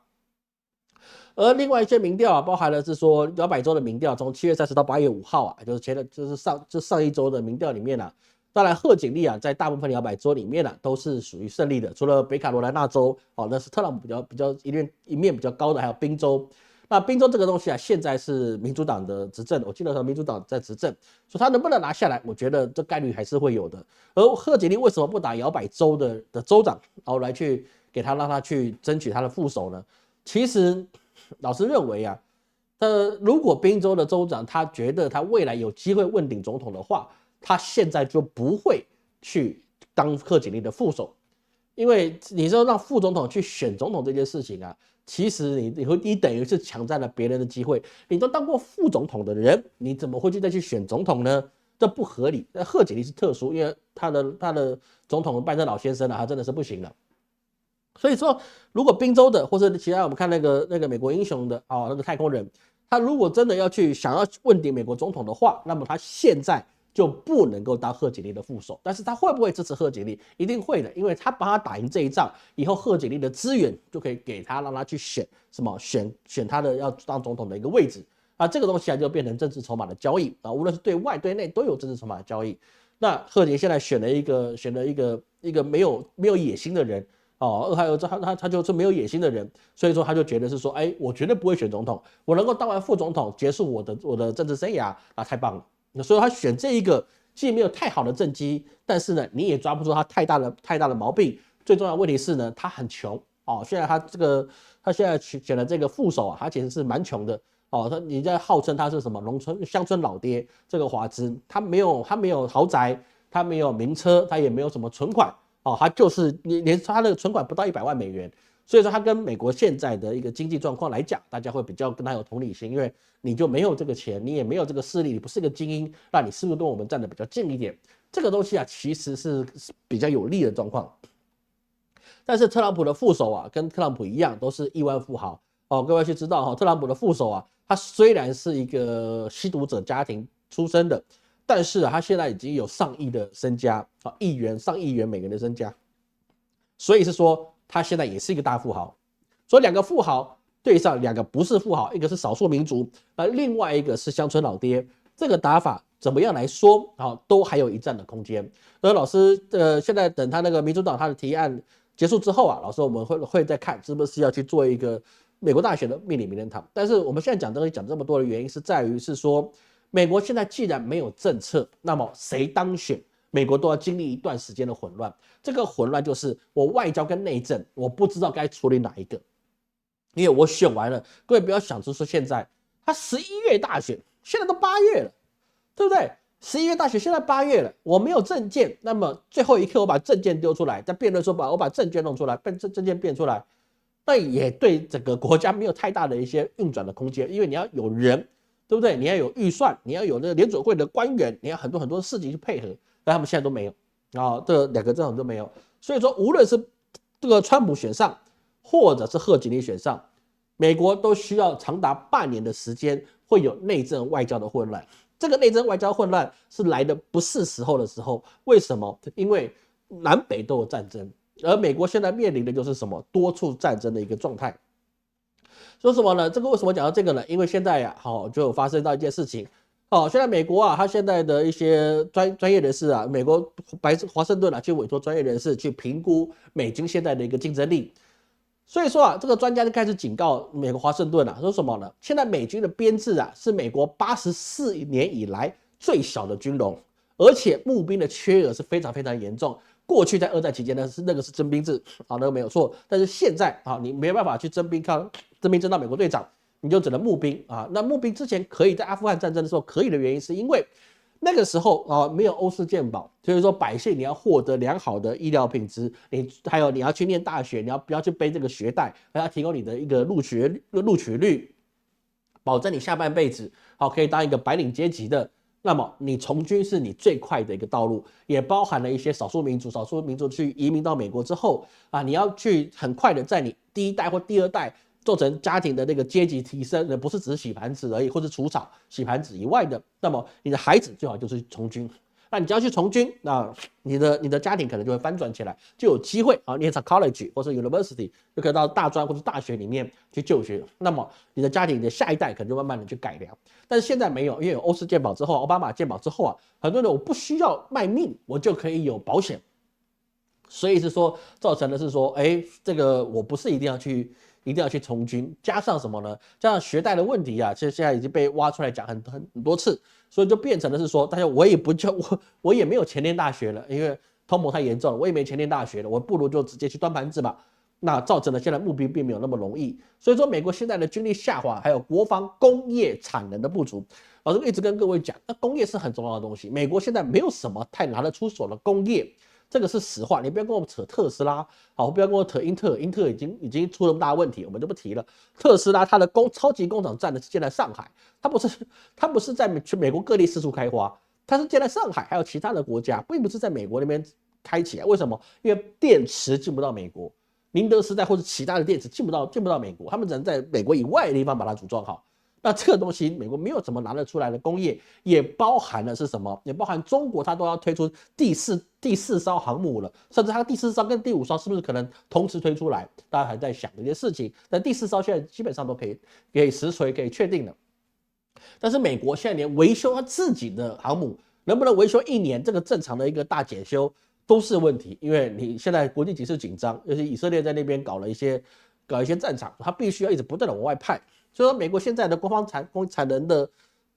而另外一些民调啊，包含了是说摇摆州的民调，从7月30到8月5号啊，就是上一周的民调里面啊，当然，贺锦丽啊，在大部分摇摆州里面呢、都是属于胜利的，除了北卡罗来纳州，那是特朗普比较一面比较高的，还有宾州。那宾州这个东西啊，现在是民主党的执政，我记得是民主党在执政，所以他能不能拿下来，我觉得这概率还是会有的。而贺锦丽为什么不打摇摆州的州长，然后来去给他让他去争取他的副手呢？其实老师认为啊，如果宾州的州长他觉得他未来有机会问鼎总统的话，他现在就不会去当贺锦丽的副手，因为你说让副总统去选总统这件事情啊。其实你等于是抢占了别人的机会，你都当过副总统的人，你怎么会再去选总统呢？这不合理。那贺锦丽是特殊，因为他的总统拜登老先生啊，他真的是不行了。所以说，如果宾州的或者其他我们看那个美国英雄的那个太空人，他如果真的想要问鼎美国总统的话，那么他现在就不能够当贺锦丽的副手，但是他会不会支持贺锦丽？一定会的，因为他帮他打赢这一仗以后，贺锦丽的资源就可以给他，让他去选他的要当总统的一个位置啊，这个东西就变成政治筹码的交易啊，无论是对外对内都有政治筹码的交易。那贺锦丽现在选了一个没有野心的人还有他就是没有野心的人，所以说他就觉得是说，我绝对不会选总统，我能够当完副总统结束我的政治生涯啊，太棒了。所以他选这一个既没有太好的政绩，但是呢，你也抓不住他太大的毛病。最重要的问题是呢，他很穷现在他现在选的这个副手啊，他其实是蛮穷的你在号称他是什么乡村老爹，这个华兹他没有豪宅，他没有名车，他也没有什么存款他就是连他的存款不到100万美元。所以说，他跟美国现在的一个经济状况来讲，大家会比较跟他有同理心，因为你就没有这个钱，你也没有这个势力，你不是个精英，那你是不是跟我们站得比较近一点？这个东西啊，其实是比较有利的状况。但是特朗普的副手啊，跟特朗普一样，都是亿万富豪各位去知道特朗普的副手啊，他虽然是一个吸毒者家庭出身的，但是他现在已经有上亿的身家上亿元美元的身家，所以是说。他现在也是一个大富豪，所以2个富豪对上2个不是富豪，一个是少数民族，另外一个是乡村老爹，这个打法怎么样来说都还有一战的空间。而老师现在等他那个民主党他的提案结束之后啊，老师我们会再看是不是要去做一个美国大选的命理名人堂。但是我们现在讲这么多的原因是在于是说，美国现在既然没有政策，那么谁当选？美国都要经历一段时间的混乱，这个混乱就是我外交跟内政，我不知道该处理哪一个，因为我选完了，各位不要想出说现在他11月大选，现在都8月了，对不对？11月大选，现在8月了，我没有政见，那么最后一刻我把政见丢出来，在辩论说我把政见弄出来，政见变出来，那也对整个国家没有太大的一些运转的空间，因为你要有人，对不对？你要有预算，你要有那个联准会的官员，你要很多事情去配合。但他们现在都没有这2个政党都没有，所以说无论是这个川普选上，或者是贺锦丽选上，美国都需要长达半年的时间，会有内政外交的混乱。这个内政外交混乱是来的不是时候的时候，为什么？因为南北都有战争，而美国现在面临的就是什么多处战争的一个状态。说什么呢？这个为什么讲到这个呢？因为现在就有发生到一件事情。现在美国他现在的一些专业人士美国华盛顿去委托专业人士去评估美军现在的一个竞争力。所以说这个专家就开始警告美国华盛顿说什么呢？现在美军的编制是美国84年以来最小的军容，而且募兵的缺额是非常非常严重。过去在2战期间呢，那个是征兵制那个没有错，但是现在你没办法去征兵征到美国队长。你就只能募兵那募兵之前可以在阿富汗战争的时候可以的原因，是因为那个时候没有欧式健保，所以说百姓你要获得良好的医疗品质，还有你要去念大学，你不要去背这个学贷，还要提供你的一个录取率，保证你下半辈子可以当一个白领阶级的。那么你从军是你最快的一个道路，也包含了一些少数民族去移民到美国之后你要去很快的在你第1代或第2代做成家庭的那个阶级提升，不是只是洗盘子而已，或是除草洗盘子以外的，那么你的孩子最好就是从军。那你只要去从军，那你的家庭可能就会翻转起来，就有机会啊，念上 college 或是 university， 就可以到大专或者大学里面去就学。那么你的家庭的下一代可能就慢慢的去改良。但是现在没有，因为有欧式健保之后，奥巴马健保之后啊，很多人我不需要卖命，我就可以有保险。所以是说造成的是说，这个我不是一定要去从军，加上什么呢？加上学贷的问题啊，其实现在已经被挖出来讲很多次，所以就变成的是说，大家我也没有钱念大学了，因为通膨太严重了，我也没钱念大学了，我不如就直接去端盘子吧。那造成了现在募兵并没有那么容易，所以说美国现在的军力下滑，还有国防工业产能的不足，老师一直跟各位讲，那工业是很重要的东西，美国现在没有什么太拿得出手的工业。这个是实话，你不要跟我扯特斯拉，好，不要跟我扯英特尔，英特尔已经出了那么大的问题，我们就不提了。特斯拉它的超级工厂占的是建在上海，它不是在美国各地四处开花，它是建在上海，还有其他的国家，并不是在美国那边开起来。为什么？因为电池进不到美国，宁德时代或者其他的电池进不到美国，他们只能在美国以外的地方把它组装好。那这个东西美国没有怎么拿得出来的工业，也包含了是什么？也包含中国它都要推出第四艘航母了，甚至它第4艘跟第5艘是不是可能同时推出来？大家还在想这件事情。但第4艘现在基本上都可以实锤，可以确定了。但是美国现在连维修它自己的航母能不能维修1年，这个正常的一个大检修都是问题，因为你现在国际局势紧张，尤其以色列在那边搞一些战场，它必须要一直不断的往外派。所以说，美国现在的国防产能的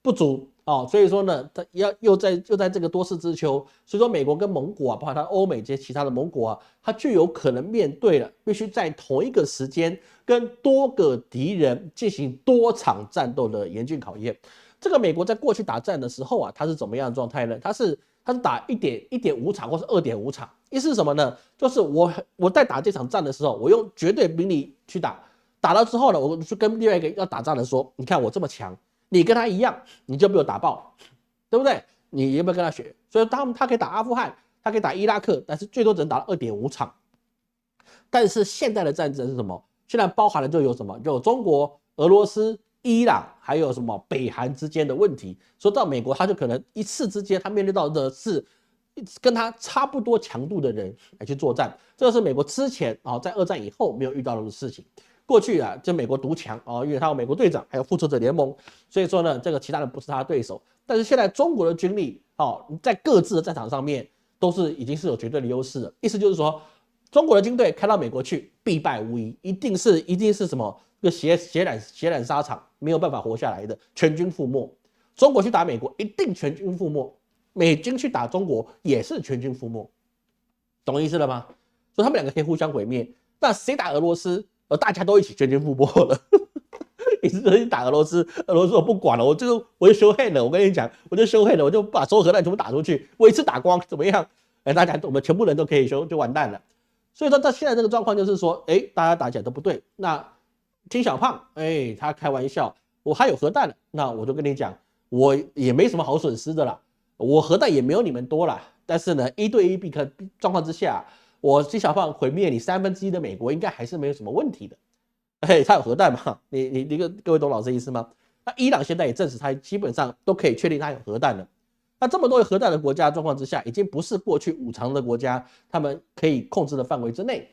不足哦，所以说呢，它又在这个多事之秋，所以说美国跟盟国啊，包括它欧美这些其他的盟国啊，它就有可能面对了必须在同一个时间跟多个敌人进行多场战斗的严峻考验。这个美国在过去打战的时候啊，它是怎么样的状态呢？它是打1.5场或是2.5场，意思是什么呢？就是我在打这场战的时候，我用绝对兵力去打。打了之后呢，我就跟另外一个要打仗的说，你看我这么强，你跟他一样，你就被我打爆，对不对？你有没有跟他学？所以他可以打阿富汗，他可以打伊拉克，但是最多只能打2.5场。但是现在的战争是什么？现在包含了就有什么？就有中国、俄罗斯、伊朗，还有什么北韩之间的问题。说到美国，他就可能一次之间，他面对到的是跟他差不多强度的人来去作战。这个是美国之前在2战以后没有遇到的事情。过去啊，就美国独强因为他有美国队长，还有复仇者联盟，所以说呢，这个其他人不是他的对手。但是现在中国的军力在各自的战场上面都是已经是有绝对的优势了。意思就是说，中国的军队开到美国去必败无疑，一定是什么个血染沙场，没有办法活下来的，全军覆没。中国去打美国一定全军覆没，美军去打中国也是全军覆没，懂意思了吗？所以他们两个可以互相毁灭。那谁打俄罗斯？大家都一起全军覆没了。你是说你打俄罗斯，俄罗斯我不管了，我就修黑了。我跟你讲，我就修黑了，我就把所有核弹全部打出去，我一次打光，怎么样？大家我们全部人都可以修，就完蛋了。所以说，到现在这个状况就是说，大家打起来都不对。那金小胖，他开玩笑，我还有核弹了，那我就跟你讲，我也没什么好损失的啦，我核弹也没有你们多啦。但是呢，1对1比可状况之下，我金小胖毁灭你1/3的美国，应该还是没有什么问题的。他有核弹嘛？你各位懂老师意思吗？那伊朗现在也证实，他基本上都可以确定他有核弹了。那这么多有核弹的国家状况之下，已经不是过去5常的国家他们可以控制的范围之内。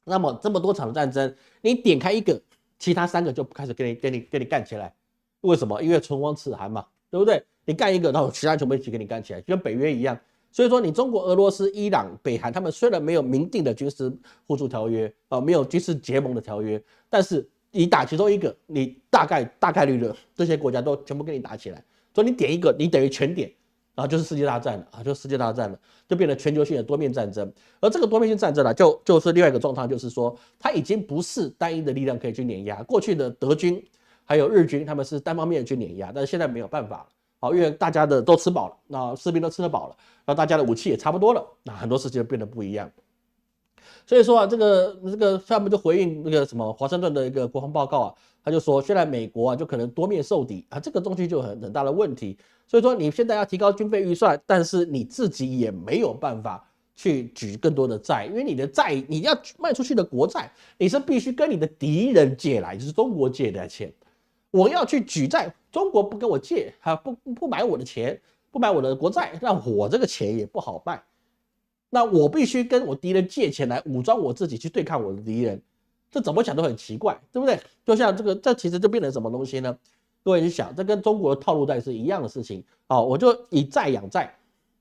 那么这么多场的战争，你点开一个，其他3个就开始跟你干起来。为什么？因为唇亡齿寒嘛，对不对？你干一个，然后其他全部一起跟你干起来，就跟北约一样。所以说，你中国、俄罗斯、伊朗、北韩，他们虽然没有明定的军事互助条约没有军事结盟的条约，但是你打其中一个，你大概率的这些国家都全部跟你打起来。所以你点一个，你等于全点，然后就是世界大战了就是世界大战了，就变成全球性的多面战争。而这个多面性战争呢，就是另外一个状态，就是说它已经不是单一的力量可以去碾压。过去的德军还有日军，他们是单方面去碾压，但是现在没有办法了。因为大家的都吃饱了，那士兵都吃得饱了，那大家的武器也差不多了，那很多事情就变得不一样。所以说这个他们就回应那个什么华盛顿的一个国防报告他就说现在美国就可能多面受敌这个东西就很大的问题。所以说你现在要提高军费预算，但是你自己也没有办法去举更多的债，因为你的债你要卖出去的国债，你是必须跟你的敌人借来，就是中国借的钱。我要去举债，中国不跟我借不买我的钱，不买我的国债，那我这个钱也不好卖。那我必须跟我敌人借钱来武装我自己去对抗我的敌人，这怎么想都很奇怪，对不对？就像这其实就变成什么东西呢？各位去想，这跟中国的套路债是一样的事情啊！我就以债养债，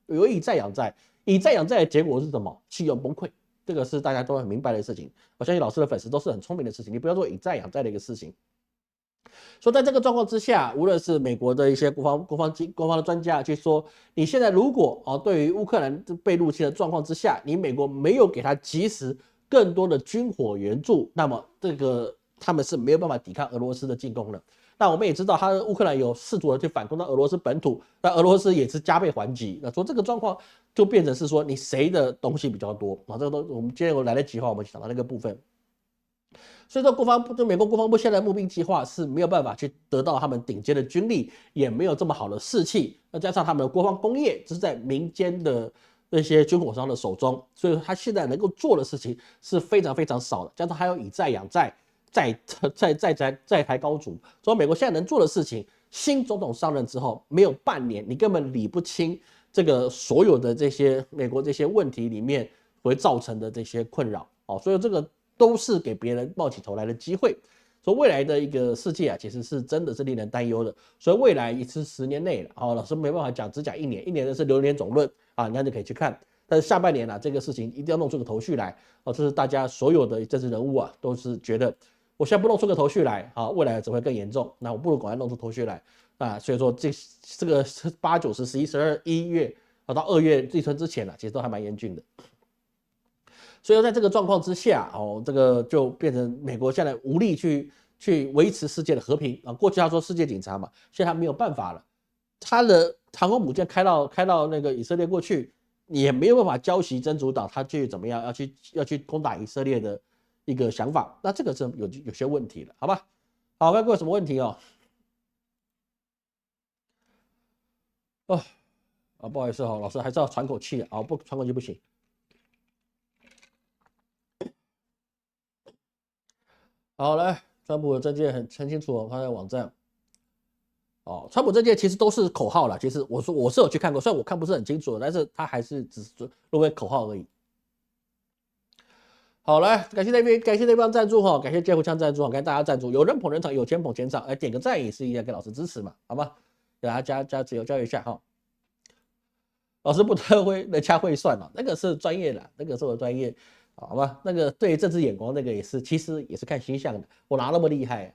有以债养债，以债养债的结果是什么？信用崩溃，这个是大家都很明白的事情。我相信老师的粉丝都是很聪明的事情，你不要做以债养债的一个事情。所以在这个状况之下，无论是美国的一些国防的专家去说，你现在如果对于乌克兰被入侵的状况之下，你美国没有给他及时更多的军火援助，那么这个他们是没有办法抵抗俄罗斯的进攻的。那我们也知道，乌克兰有试图的去反攻到俄罗斯本土，那俄罗斯也是加倍还击。那说这个状况就变成是说，你谁的东西比较多啊？这个我们今天有来得及的话，我们讲到那个部分。所以说，美国国防部现在募兵计划是没有办法去得到他们顶尖的军力，也没有这么好的士气，再加上他们的国防工业只是在民间的那些军火商的手中，所以说他现在能够做的事情是非常非常少的，加上还有以债养债，债台高筑，所以美国现在能做的事情，新总统上任之后没有半年，你根本理不清这个所有的这些美国这些问题里面会造成的这些困扰哦，所以这个都是给别人冒起头来的机会。所以未来的一个世界啊，其实是真的是令人担忧的。所以未来也是10年内了，老师没办法讲，只讲1年，1年的是流年总论啊，你看就可以去看。但是下半年啊，这个事情一定要弄出个头绪来哦，这是大家所有的政治人物啊，都是觉得我现在不弄出个头绪来啊，未来只会更严重。那我不如赶快弄出头绪来啊。所以说这个8、9、10、11、12、1月到2月立春之前啊，其实都还蛮严峻的。所以在这个状况之下，这个就变成美国现在无力去维持世界的和平啊。过去他说世界警察嘛，现在他没有办法了，他的航空母舰开到那个以色列过去，也没有办法交袭真主党，他去怎么样要去攻打以色列的一个想法，那这个是有些问题了，好吧？好，看各位什么问题哦？不好意思哦，老师还是要喘口气啊，不喘口气不行。好，来，川普的政见很清楚哦，他在网站。川普政见其实都是口号啦，其实我是有去看过，虽然我看不是很清楚，但是他还是只是沦为口号而已。好，来，感谢那边赞助哈，感谢 Jeff 枪赞助，感谢大家赞助，有人捧人场，有钱捧钱场，点个赞也是一样，给老师支持嘛，好吗？给大家加油一下哈。老师不太会，人家会算嘛，那个是专业的，那个是我的专业。好吧，那个对政治眼光那个也是，其实也是看星象的。我哪那么厉害？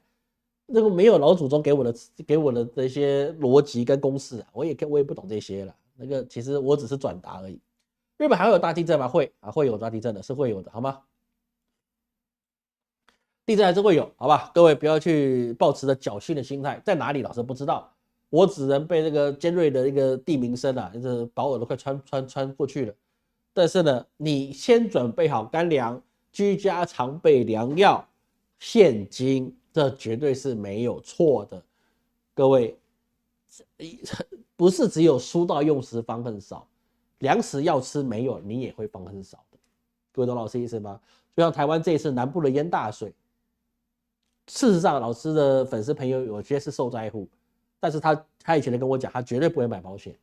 那个没有老祖宗给我的这些逻辑跟公式，我也不懂这些了。那个其实我只是转达而已。日本还会有大地震吗？会有大地震的，是会有的，好吗？地震还是会有，好吧？各位不要去抱持着侥幸的心态，在哪里老师不知道，我只能被那个尖锐的一个地鸣声啊，就是把我都快穿过去了。但是呢，你先准备好干粮、居家常备良药、现金，这绝对是没有错的。各位，不是只有书到用时方恨少，粮食要吃没有，你也会方恨少的。各位懂老师意思吗？就像台湾这一次南部的淹大水，事实上老师的粉丝朋友有些是受灾户，但是他以前跟我讲，他绝对不会买保险，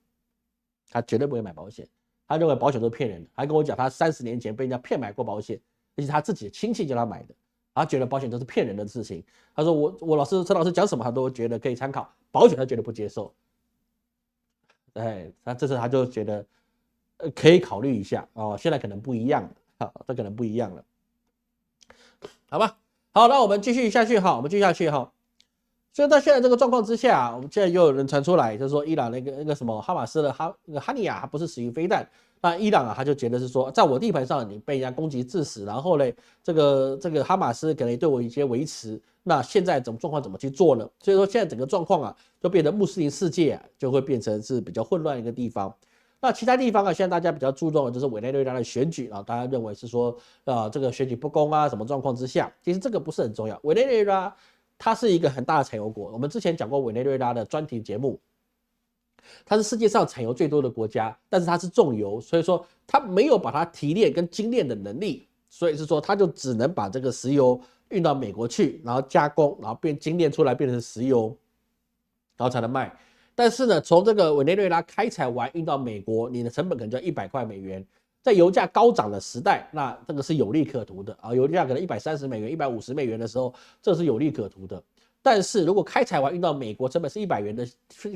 他绝对不会买保险。他认为保险都是骗人的，还跟我讲他30年前被人家骗买过保险，而且他自己的亲戚叫他买的，他觉得保险都是骗人的事情。他说我陈老师讲什么他都觉得可以参考，保险他绝对不接受。他这次他就觉得可以考虑一下哦，现在可能不一样了，这可能不一样了，好吧？好，那我们继续下去哈，所以在现在这个状况之下，我们现在又有人传出来，就是说伊朗那个什么哈马斯的哈尼亚，它不是使用飞弹，那伊朗啊他就觉得是说，在我地盘上你被人家攻击致死，然后呢，这个哈马斯可能对我一些维持，那现在状况怎么去做呢？所以说现在整个状况啊，就变成穆斯林世界啊，就会变成是比较混乱的一个地方。那其他地方啊，现在大家比较注重的就是委内瑞拉的选举啊，大家认为是说这个选举不公啊，什么状况之下，其实这个不是很重要。委内瑞拉它是一个很大的产油国，我们之前讲过委内瑞拉的专题节目，它是世界上产油最多的国家，但是它是重油，所以说它没有把它提炼跟精炼的能力，所以是说它就只能把这个石油运到美国去，然后加工，然后精炼出来变成石油，然后才能卖。但是呢，从这个委内瑞拉开采完运到美国，你的成本可能就要$100，在油价高涨的时代，那这个是有利可图的啊，油价可能$130、$150的时候，这是有利可图的。但是如果开采完运到美国，成本是$100的，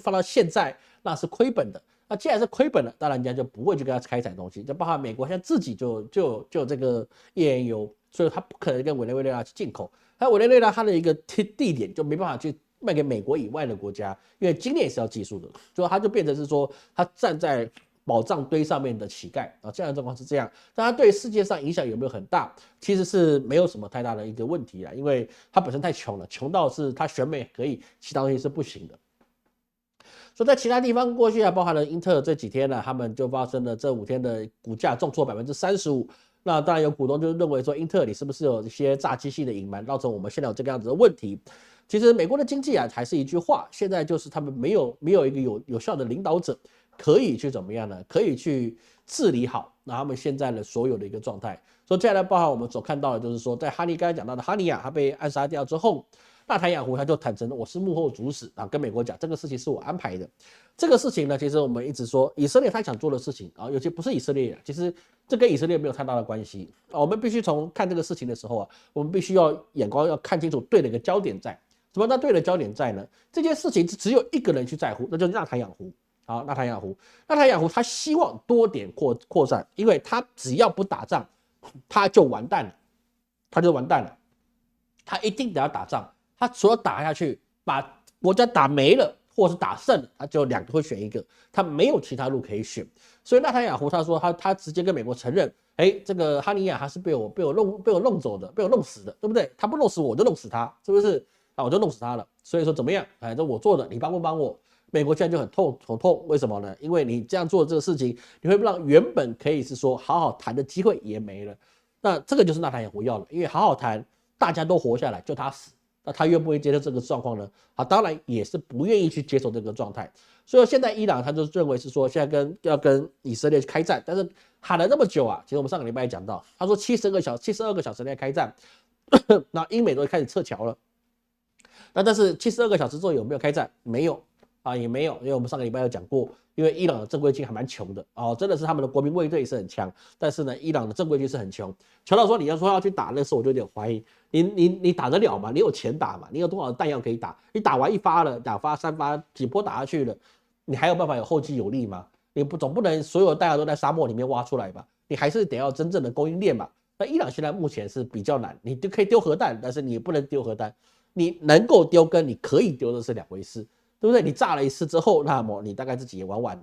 放到现在那是亏本的。那既然是亏本的，当然人家就不会去跟他开采东西，就包含美国现在自己就有这个页岩油，所以他不可能跟委内瑞拉去进口。那委内瑞拉它的一个地点就没办法去卖给美国以外的国家，因为精炼也是要技术的，所以它就变成是说它站在宝藏堆上面的乞丐啊，这样的状况是这样。但它对世界上影响有没有很大？其实是没有什么太大的一个问题啦，因为它本身太穷了，穷到是它选美可以，其他东西是不行的。所以在其他地方过去啊，包含了英特尔这几天呢，他们就发生了这5天的股价重挫35%。那当然有股东就认为说，英特尔你是不是有一些诈欺性的隐瞒，造成我们现在有这个样子的问题？其实美国的经济啊，还是一句话，现在就是他们没有一个有效的领导者，可以去怎么样呢？可以去治理好那他们现在的所有的一个状态。所以接下来包含我们所看到的，就是说，在哈尼刚才讲到的哈尼亚他被暗杀掉之后。纳坦雅胡他就坦诚我是幕后主使啊，跟美国讲这个事情是我安排的。这个事情呢，其实我们一直说以色列他想做的事情啊，尤其不是以色列，其实这跟以色列没有太大的关系啊。我们必须从看这个事情的时候啊，我们必须要眼光要看清楚对的一个焦点在。什么叫对的焦点在呢？这件事情只有一个人去在乎，那就是纳坦雅胡。好，纳坦雅胡他希望多点扩散，因为他只要不打仗，他就完蛋了，他一定得要打仗。他除了打下去，把国家打没了，或是打胜了，他就2个会选一个，他没有其他路可以选。所以纳坦雅胡他说他直接跟美国承认，这个哈尼亚他是被我弄走的，被我弄死的，对不对？他不弄死我就弄死他，是不是？我就弄死他了。所以说怎么样？这我做的，你帮不帮我？美国现在就很痛，为什么呢？因为你这样做的这个事情，你会让原本可以是说好好谈的机会也没了。那这个就是纳坦雅胡要的，因为好好谈，大家都活下来，就他死。那他愿不愿意接受这个状况呢？当然也是不愿意去接受这个状态。所以现在伊朗他就认为是说，现在要跟以色列开战，但是喊了那么久啊，其实我们上个礼拜也讲到，他说72个小时内开战，那英美都开始撤侨了。那但是72个小时之后有没有开战？没有啊，也没有，因为我们上个礼拜有讲过，因为伊朗的正规军还蛮穷的哦，真的是他们的国民卫队是很强，但是呢，伊朗的正规军是很穷到说你要说要去打那时候我就有点怀疑，你打得了吗？你有钱打吗？你有多少弹药可以打？你打完1发了，2发3发几波打下去了，你还有办法有后继有力吗？你总不能所有的弹药都在沙漠里面挖出来吧？你还是得要真正的供应链嘛。那伊朗现在目前是比较难，你就可以丢核弹，但是你不能丢核弹。你能够丢跟你可以丢的是2回事，对不对？你炸了一次之后，那么你大概自己也玩完了。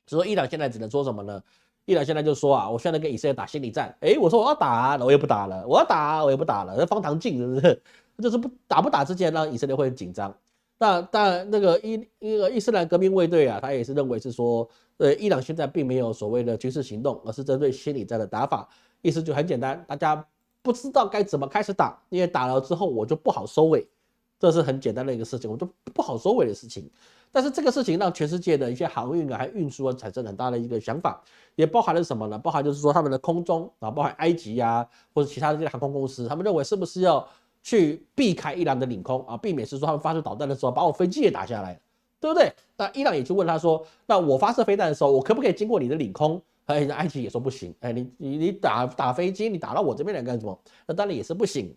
所以说伊朗现在只能说什么呢？伊朗现在就说啊，我现在跟以色列打心理战。我说我要打，我也不打了；我要打，我也不打了。那方唐镜是不是？就是不打之前让以色列会很紧张。那当然，那个伊斯兰革命卫队啊，他也是认为是说，伊朗现在并没有所谓的军事行动，而是针对心理战的打法。意思就很简单，大家不知道该怎么开始打，因为打了之后我就不好收尾，这是很简单的一个事情，我就不好收尾的事情。但是这个事情让全世界的一些航运啊、还运输啊产生很大的一个想法，也包含了什么呢？包含就是说他们的空中啊，包含埃及啊或者其他的这些航空公司，他们认为是不是要去避开伊朗的领空啊，避免是说他们发射导弹的时候把我飞机也打下来，对不对？那伊朗也就问他说，那我发射飞弹的时候，我可不可以经过你的领空？埃及也说不行，你打飞机，你打到我这边来干什么？那当然也是不行。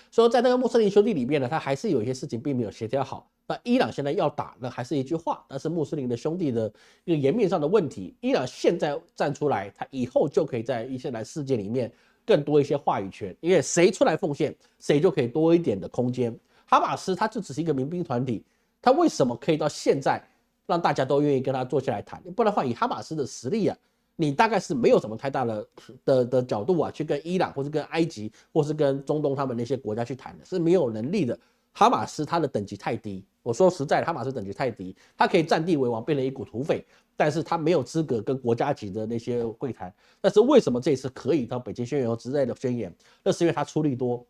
所以在那个穆斯林兄弟里面呢，他还是有一些事情并没有协调好。那伊朗现在要打，那还是一句话，那是穆斯林的兄弟的一个颜面上的问题。伊朗现在站出来，他以后就可以在伊斯兰世界里面更多一些话语权，因为谁出来奉献，谁就可以多一点的空间。哈马斯他就只是一个民兵团体，他为什么可以到现在让大家都愿意跟他坐下来谈？不然的话，以哈马斯的实力啊，你大概是没有什么太大的角度啊，去跟伊朗或是跟埃及或是跟中东他们那些国家去谈的，是没有能力的。哈马斯他的等级太低，我说实在的，哈马斯等级太低，他可以占地为王，变成一股土匪，但是他没有资格跟国家级的那些会谈。但是为什么这一次可以到北京宣言和之类的宣言？那是因为他出力多。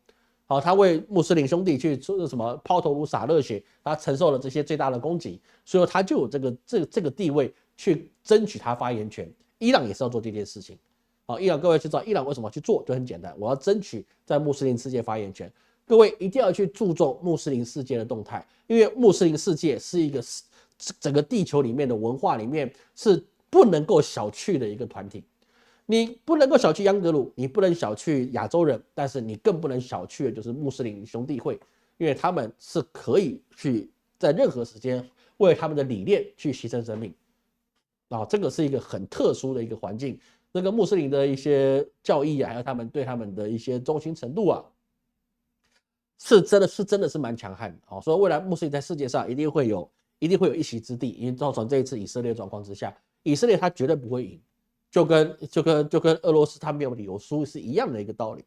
好，他为穆斯林兄弟去什么抛头颅洒热血，他承受了这些最大的攻击，所以他就有这个地位去争取他发言权。伊朗也是要做这件事情。好，伊朗各位去知道伊朗为什么去做，就很简单，我要争取在穆斯林世界发言权。各位一定要去注重穆斯林世界的动态，因为穆斯林世界是一个整个地球里面的文化里面是不能够小觑的一个团体。你不能够小觑央格鲁，你不能小觑亚洲人，但是你更不能小觑的就是穆斯林兄弟会，因为他们是可以去在任何时间为他们的理念去牺牲生命。这个是一个很特殊的一个环境，这个穆斯林的一些教义啊，还有他们对他们的一些忠心程度啊，是真的是蛮强悍的。所以未来穆斯林在世界上一定会有一席之地，因为造成这一次以色列状况之下，以色列他绝对不会赢。就跟俄罗斯他没有理由输是一样的一个道理。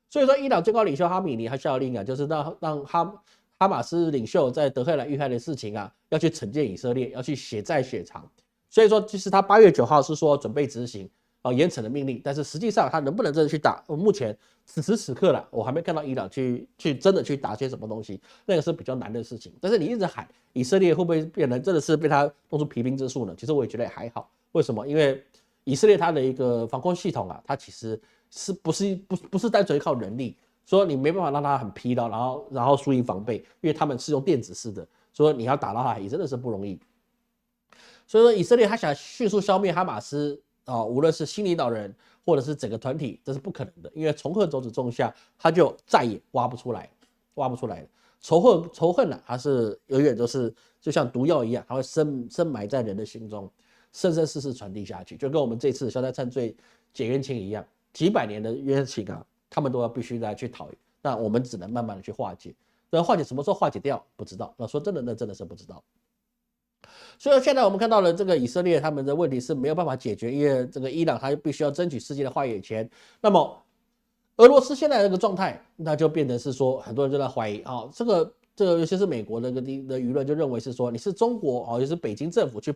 所以说，伊朗最高领袖哈米尼他下令啊，就是让哈马斯领袖在德黑兰遇害的事情啊，要去惩戒以色列，要去血债血偿。所以说，其实他8月9号是说准备执行严惩的命令，但是实际上他能不能真的去打？目前此时此刻啦，我还没看到伊朗去真的去打些什么东西，那个是比较难的事情。但是你一直喊以色列会不会变成真的是被他弄出疲兵之术呢？其实我也觉得也还好。为什么？因为以色列它的一个防空系统啊，它其实是不是单纯靠人力，说你没办法让它很疲劳，然后输赢防备，因为他们是用电子式的，所以你要打到它也真的是不容易。所以说以色列他想迅速消灭哈马斯无论是新领导人或者是整个团体，这是不可能的，因为从恨种子种下，他就再也挖不出来了。仇恨啊，它是永远都是就像毒药一样，它会深埋在人的心中。生生世世传递下去，就跟我们这次萧代忏罪解冤情一样，几百年的冤情啊，他们都要必须来去讨，那我们只能慢慢的去化解。那化解什么时候化解掉不知道，那说真的，那真的是不知道。所以现在我们看到了这个以色列他们的问题是没有办法解决，因为这个伊朗他必须要争取世界的话语权。那么俄罗斯现在这个状态，那就变成是说很多人就在怀疑这个尤其是美国的舆论就认为是说你是中国也是北京政府去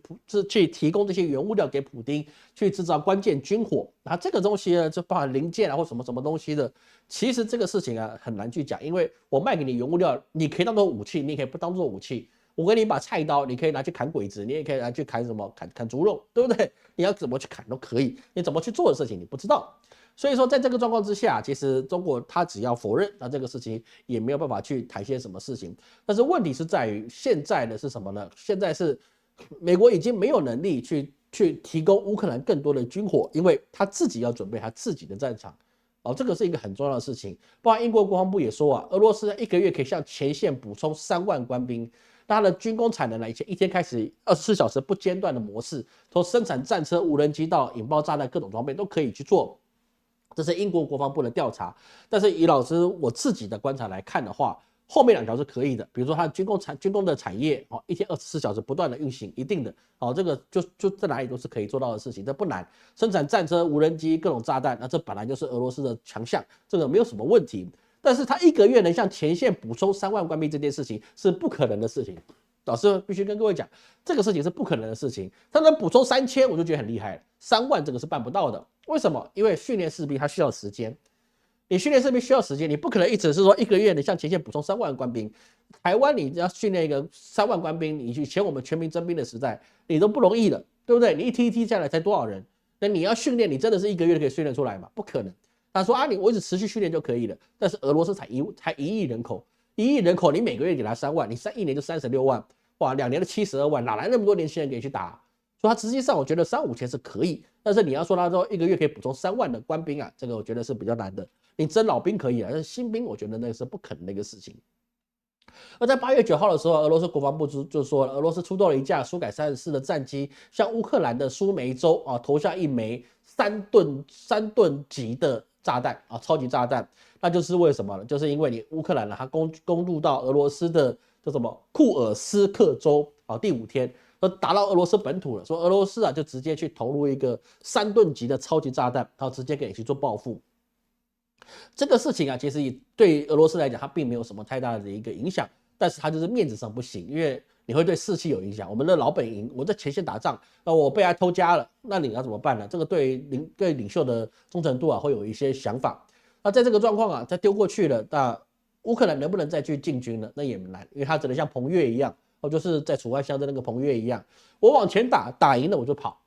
提供这些原物料给普丁去制造关键军火，那这个东西呢就包含零件或什么东西的，其实这个事情啊很难去讲，因为我卖给你原物料，你可以当做武器，你也可以不当做武器。我给你一把菜刀，你可以拿去砍鬼子，你也可以拿去砍什么砍猪肉，对不对？你要怎么去砍都可以，你怎么去做的事情你不知道。所以说，在这个状况之下，其实中国他只要否认，那这个事情也没有办法去谈些什么事情。但是问题是在于现在的是什么呢？现在是美国已经没有能力去提供乌克兰更多的军火，因为他自己要准备他自己的战场。这个是一个很重要的事情。包括英国国防部也说啊，俄罗斯1个月可以向前线补充3万官兵。它的军工产能呢，以前一天开始24小时不间断的模式，从生产战车、无人机到引爆炸弹各种装备都可以去做。这是英国国防部的调查，但是以老师我自己的观察来看的话，后面2条是可以的，比如说它军工的产业一天24小时不断的运行，一定的这个就在哪里都是可以做到的事情，这不难。生产战车、无人机、各种炸弹，那这本来就是俄罗斯的强项，这个没有什么问题。但是他1个月能向前线补充3万官兵这件事情是不可能的事情。老师必须跟各位讲，这个事情是不可能的事情。他能补充3000，我就觉得很厉害了。3万这个是办不到的。为什么？因为训练士兵他需要时间，你训练士兵需要时间，你不可能一直是说1个月你向前线补充3万官兵。台湾你要训练一个3万官兵，你以前我们全民征兵的时代，你都不容易的，对不对？你一梯下来才多少人？那你要训练，你真的是1个月就可以训练出来吗？不可能。他说我一直持续训练就可以了，但是俄罗斯才1亿人口，1亿人口你每个月给他3万，你1年就36万，哇，2年的72万，哪来那么多年轻人给你去打？所以他实际上我觉得3、5千是可以，但是你要说他说1个月可以补充3万的官兵啊，这个我觉得是比较难的。你征老兵可以啊，但是新兵我觉得那个是不可能的一个事情。而在8月9号的时候，俄罗斯国防部就说了，俄罗斯出动了一架苏改34的战机，向乌克兰的苏梅州投下1枚3吨级的炸弹超级炸弹。那就是为什么呢？就是因为你乌克兰它攻入到俄罗斯的叫什么库尔斯克州第5天，打到俄罗斯本土了，说俄罗斯就直接去投入一个3吨级的超级炸弹，然后直接给你去做报复。这个事情其实对俄罗斯来讲，它并没有什么太大的一个影响，但是它就是面子上不行，因为你会对士气有影响。我们的老本营，我在前线打仗，那我被他偷家了，那你要怎么办呢？这个对领袖的忠诚度会有一些想法。那在这个状况再丢过去了，那乌克兰能不能再去进军呢？那也难，因为他只能像彭越一样，就是在楚汉相的那个彭越一样，我往前打赢了我就跑，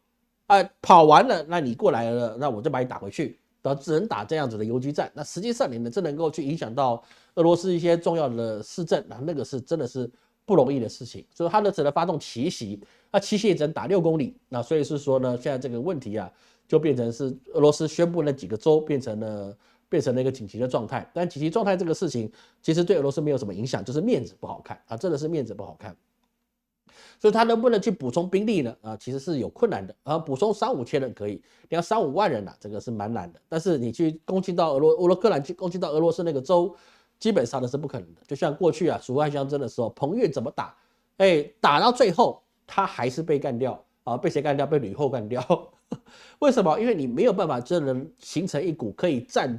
跑完了，那你过来了，那我就把你打回去。只能打这样子的游击战，那实际上你们真能够去影响到俄罗斯一些重要的市镇，那个是真的是不容易的事情，所以他呢只能发动奇袭，那奇袭也只能打6公里，那所以是说呢，现在这个问题啊，就变成是俄罗斯宣布那几个州变成了一个紧急的状态，但紧急状态这个事情其实对俄罗斯没有什么影响，就是面子不好看啊，真的是面子不好看。所以他能不能去补充兵力呢？其实是有困难的啊，补充3、5千人可以，你要3、5万人这个是蛮难的。但是你去攻击到乌克兰去攻击到俄罗斯那个州，基本上的是不可能的。就像过去蜀汉相争的时候，彭越怎么打？打到最后他还是被干掉啊，被谁干掉？被吕后干掉。为什么？因为你没有办法真的形成一股可以占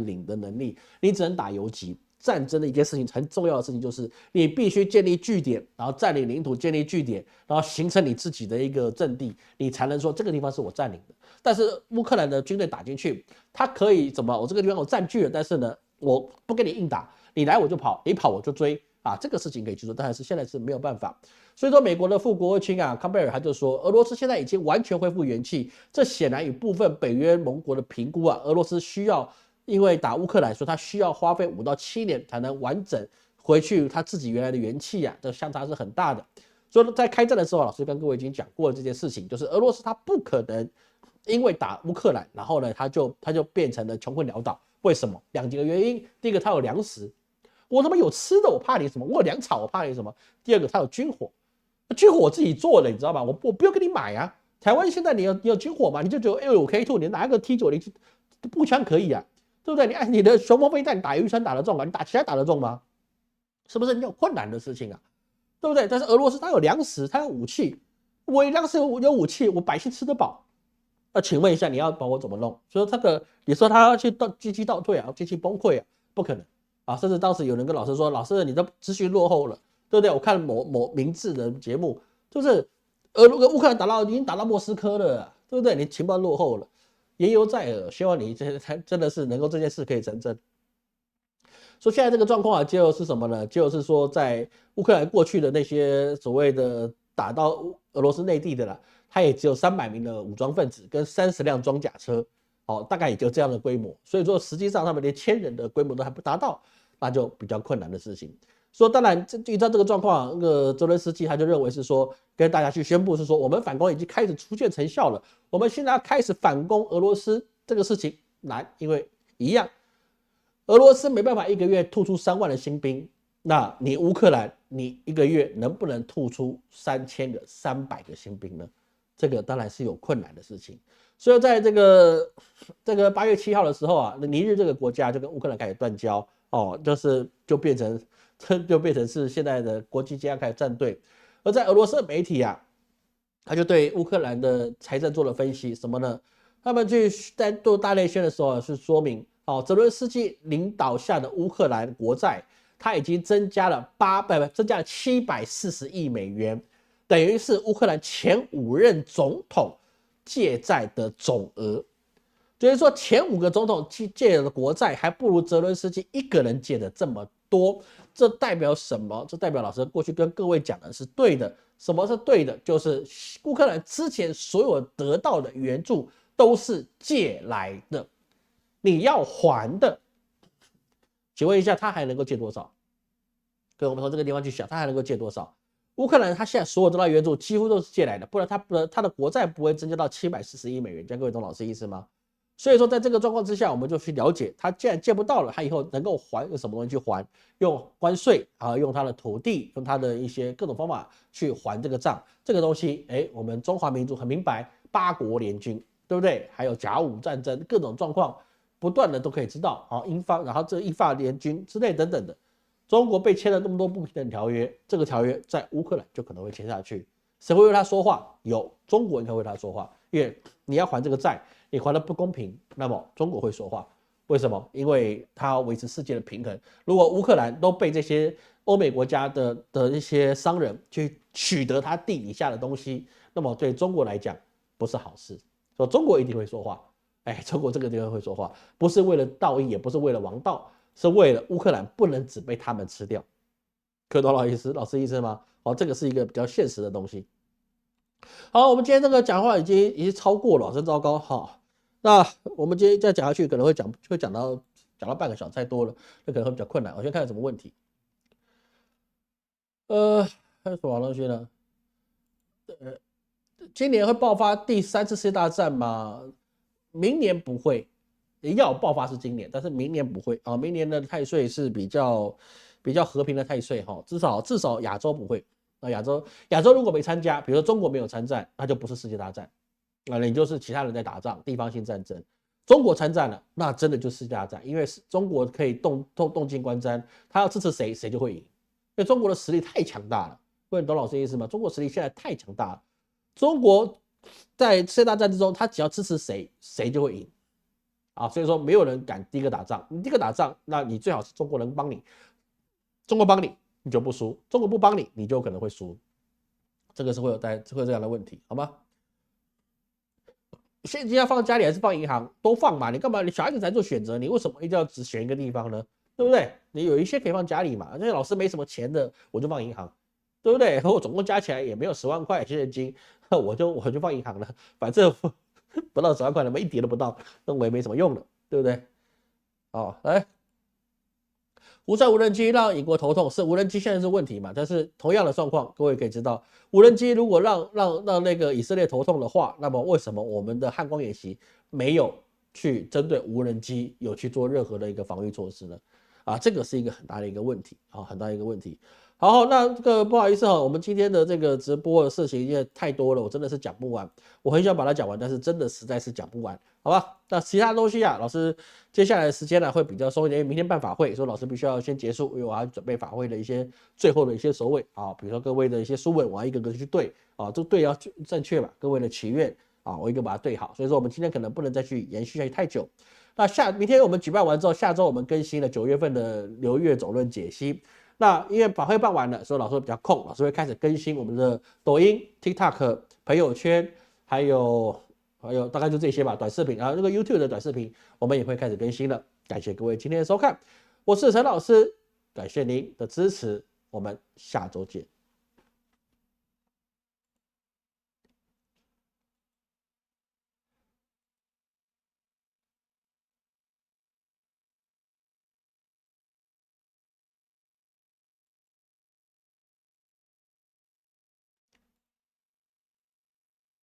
领的能力，你只能打游击。战争的一件事情，很重要的事情就是你必须建立据点，然后占领领土，建立据点，然后形成你自己的一个阵地，你才能说这个地方是我占领的。但是乌克兰的军队打进去，他可以怎么？我这个地方我占据了，但是呢，我不跟你硬打，你来我就跑，你跑我就追啊，这个事情可以去做，但是现在是没有办法。所以说，美国的副国务卿康贝尔他就说，俄罗斯现在已经完全恢复元气，这显然与部分北约盟国的评估俄罗斯需要。因为打乌克兰，说他需要花费5到7年才能完整回去他自己原来的元气这相差是很大的。所以在开战的时候，老师跟各位已经讲过了这件事情，就是俄罗斯他不可能因为打乌克兰，然后呢他就变成了穷困潦倒。为什么？2个原因，第一个他有粮食，我他妈有吃的，我怕你什么？我有粮草，我怕你什么？第二个他有军火，军火我自己做的，你知道吧？我不用跟你买啊。台湾现在你有军火嘛？你就只有 A5K2，你拿一个 T90步枪可以对不对？你的雄风飞弹打渔船打得中你打其他打得中吗？是不是？你有困难的事情对不对？但是俄罗斯它有粮食，它有武器，我有粮食有武器，我百姓吃得饱。请问一下，你要把我怎么弄？所以你说他要去经济倒退经济崩溃不可能甚至当时有人跟老师说，老师你的资讯落后了，对不对？我看某明智的节目，就是乌克兰已经打到莫斯科了，对不对？你情报落后了。言犹在耳，希望你真的是能够这件事可以成真。说现在这个状况就是什么呢？就是说在乌克兰过去的那些所谓的打到俄罗斯内地的它也只有300名的武装分子跟30辆装甲车，大概也就这样的规模。所以说实际上他们连1000人的规模都还不达到，那就比较困难的事情。说当然，依照这个状况，那个泽连斯基他就认为是说，跟大家去宣布是说，我们反攻已经开始出现成效了，我们现在要开始反攻俄罗斯这个事情难，因为一样，俄罗斯没办法1个月吐出3万的新兵，那你乌克兰你1个月能不能吐出300个新兵呢？这个当然是有困难的事情。所以在这个8月7号的时候尼日这个国家就跟乌克兰开始断交就变成是现在的国际间开始站队。而在俄罗斯的媒体他就对乌克兰的财政做了分析，什么呢？他们在做大内宣的时候是说明泽伦斯基领导下的乌克兰国债，它已经增加了740亿美元，等于是乌克兰前5任总统借债的总额。就是说，前5个总统借的国债还不如泽伦斯基一个人借的这么多，这代表什么？这代表老师过去跟各位讲的是对的。什么是对的？就是乌克兰之前所有得到的援助都是借来的，你要还的。请问一下，他还能够借多少？跟我们从这个地方去想，他还能够借多少？乌克兰他现在所有得到援助几乎都是借来的，不然他的国债不会增加到740亿美元。这样各位懂老师意思吗？所以说，在这个状况之下，我们就去了解，他既然借不到了，他以后能够还用什么东西去还？用关税用他的土地，用他的一些各种方法去还这个账。这个东西，我们中华民族很明白，8国联军，对不对？还有甲午战争各种状况，不断的都可以知道英法，然后这英法联军之类等等的。中国被签了那么多不平等条约，这个条约在乌克兰就可能会签下去。谁会为他说话？有中国应该为他说话，因为你要还这个债。你还的不公平，那么中国会说话。为什么？因为它要维持世界的平衡。如果乌克兰都被这些欧美国家的一些商人去取得他地底下的东西，那么对中国来讲不是好事。所以中国一定会说话。中国这个地方会说话，不是为了道义，也不是为了王道，是为了乌克兰不能只被他们吃掉。可懂老师意思吗？这个是一个比较现实的东西。好，我们今天这个讲话已经超过了，真糟糕那我们今天再讲下去，可能会讲到讲到半个小时太多了，那可能会比较困难。我先看有什么问题。还有什么东西呢？今年会爆发第3次世界大战吗？明年不会，要爆发是今年，但是明年不会啊。明年的太岁是比较和平的太岁哈，至少亚洲不会。那亚洲如果没参加，比如说中国没有参战，那就不是世界大战，那你就是其他人在打仗，地方性战争。中国参战了，那真的就是世界大战，因为中国可以动静观瞻，他要支持谁，谁就会赢，因为中国的实力太强大了。各位懂老师的意思吗？中国实力现在太强大了，中国在世界大战之中，他只要支持谁，谁就会赢啊。所以说没有人敢第一个打仗，你第一个打仗，那你最好是中国人帮你，中国帮你，你就不输；中国不帮你，你就可能会输。这个是会有这样的问题，好吗？现金要放家里还是放银行，都放嘛。你干嘛？你小孩子才做选择，你为什么一定要只选一个地方呢？对不对？你有一些可以放家里嘛。那些老师没什么钱的，我就放银行，对不对？我总共加起来也没有10万块现金，我就放银行了，反正不到10万块了，一叠都不到，那我也没什么用的，对不对？好，来。无战无人机让英国头痛，是无人机现在是问题嘛？但是同样的状况，各位可以知道，无人机如果让那个以色列头痛的话，那么为什么我们的汉光演习没有去针对无人机有去做任何的一个防御措施呢？啊，这个是一个很大的一个问题啊，很大的一个问题。好，那这个不好意思哈，我们今天的这个直播的事情因为太多了，我真的是讲不完。我很想把它讲完，但是真的实在是讲不完，好吧？那其他东西啊，老师接下来的时间呢会比较松一点，因为明天办法会，所以老师必须要先结束，因为我要准备法会的一些最后的一些首尾啊，比如说各位的一些书文，我要一个个去对啊，这对要正确嘛，各位的祈愿啊，我一个把它对好。所以说我们今天可能不能再去延续下去太久。那明天我们举办完之后，下周我们更新了9月份的流月总论解析。那因为法会办完了，所以老师会比较空，老师会开始更新我们的抖音、TikTok、朋友圈，还有大概就这些吧，短视频啊，那个 YouTube 的短视频我们也会开始更新了。感谢各位今天的收看，我是陈老师，感谢您的支持，我们下周见。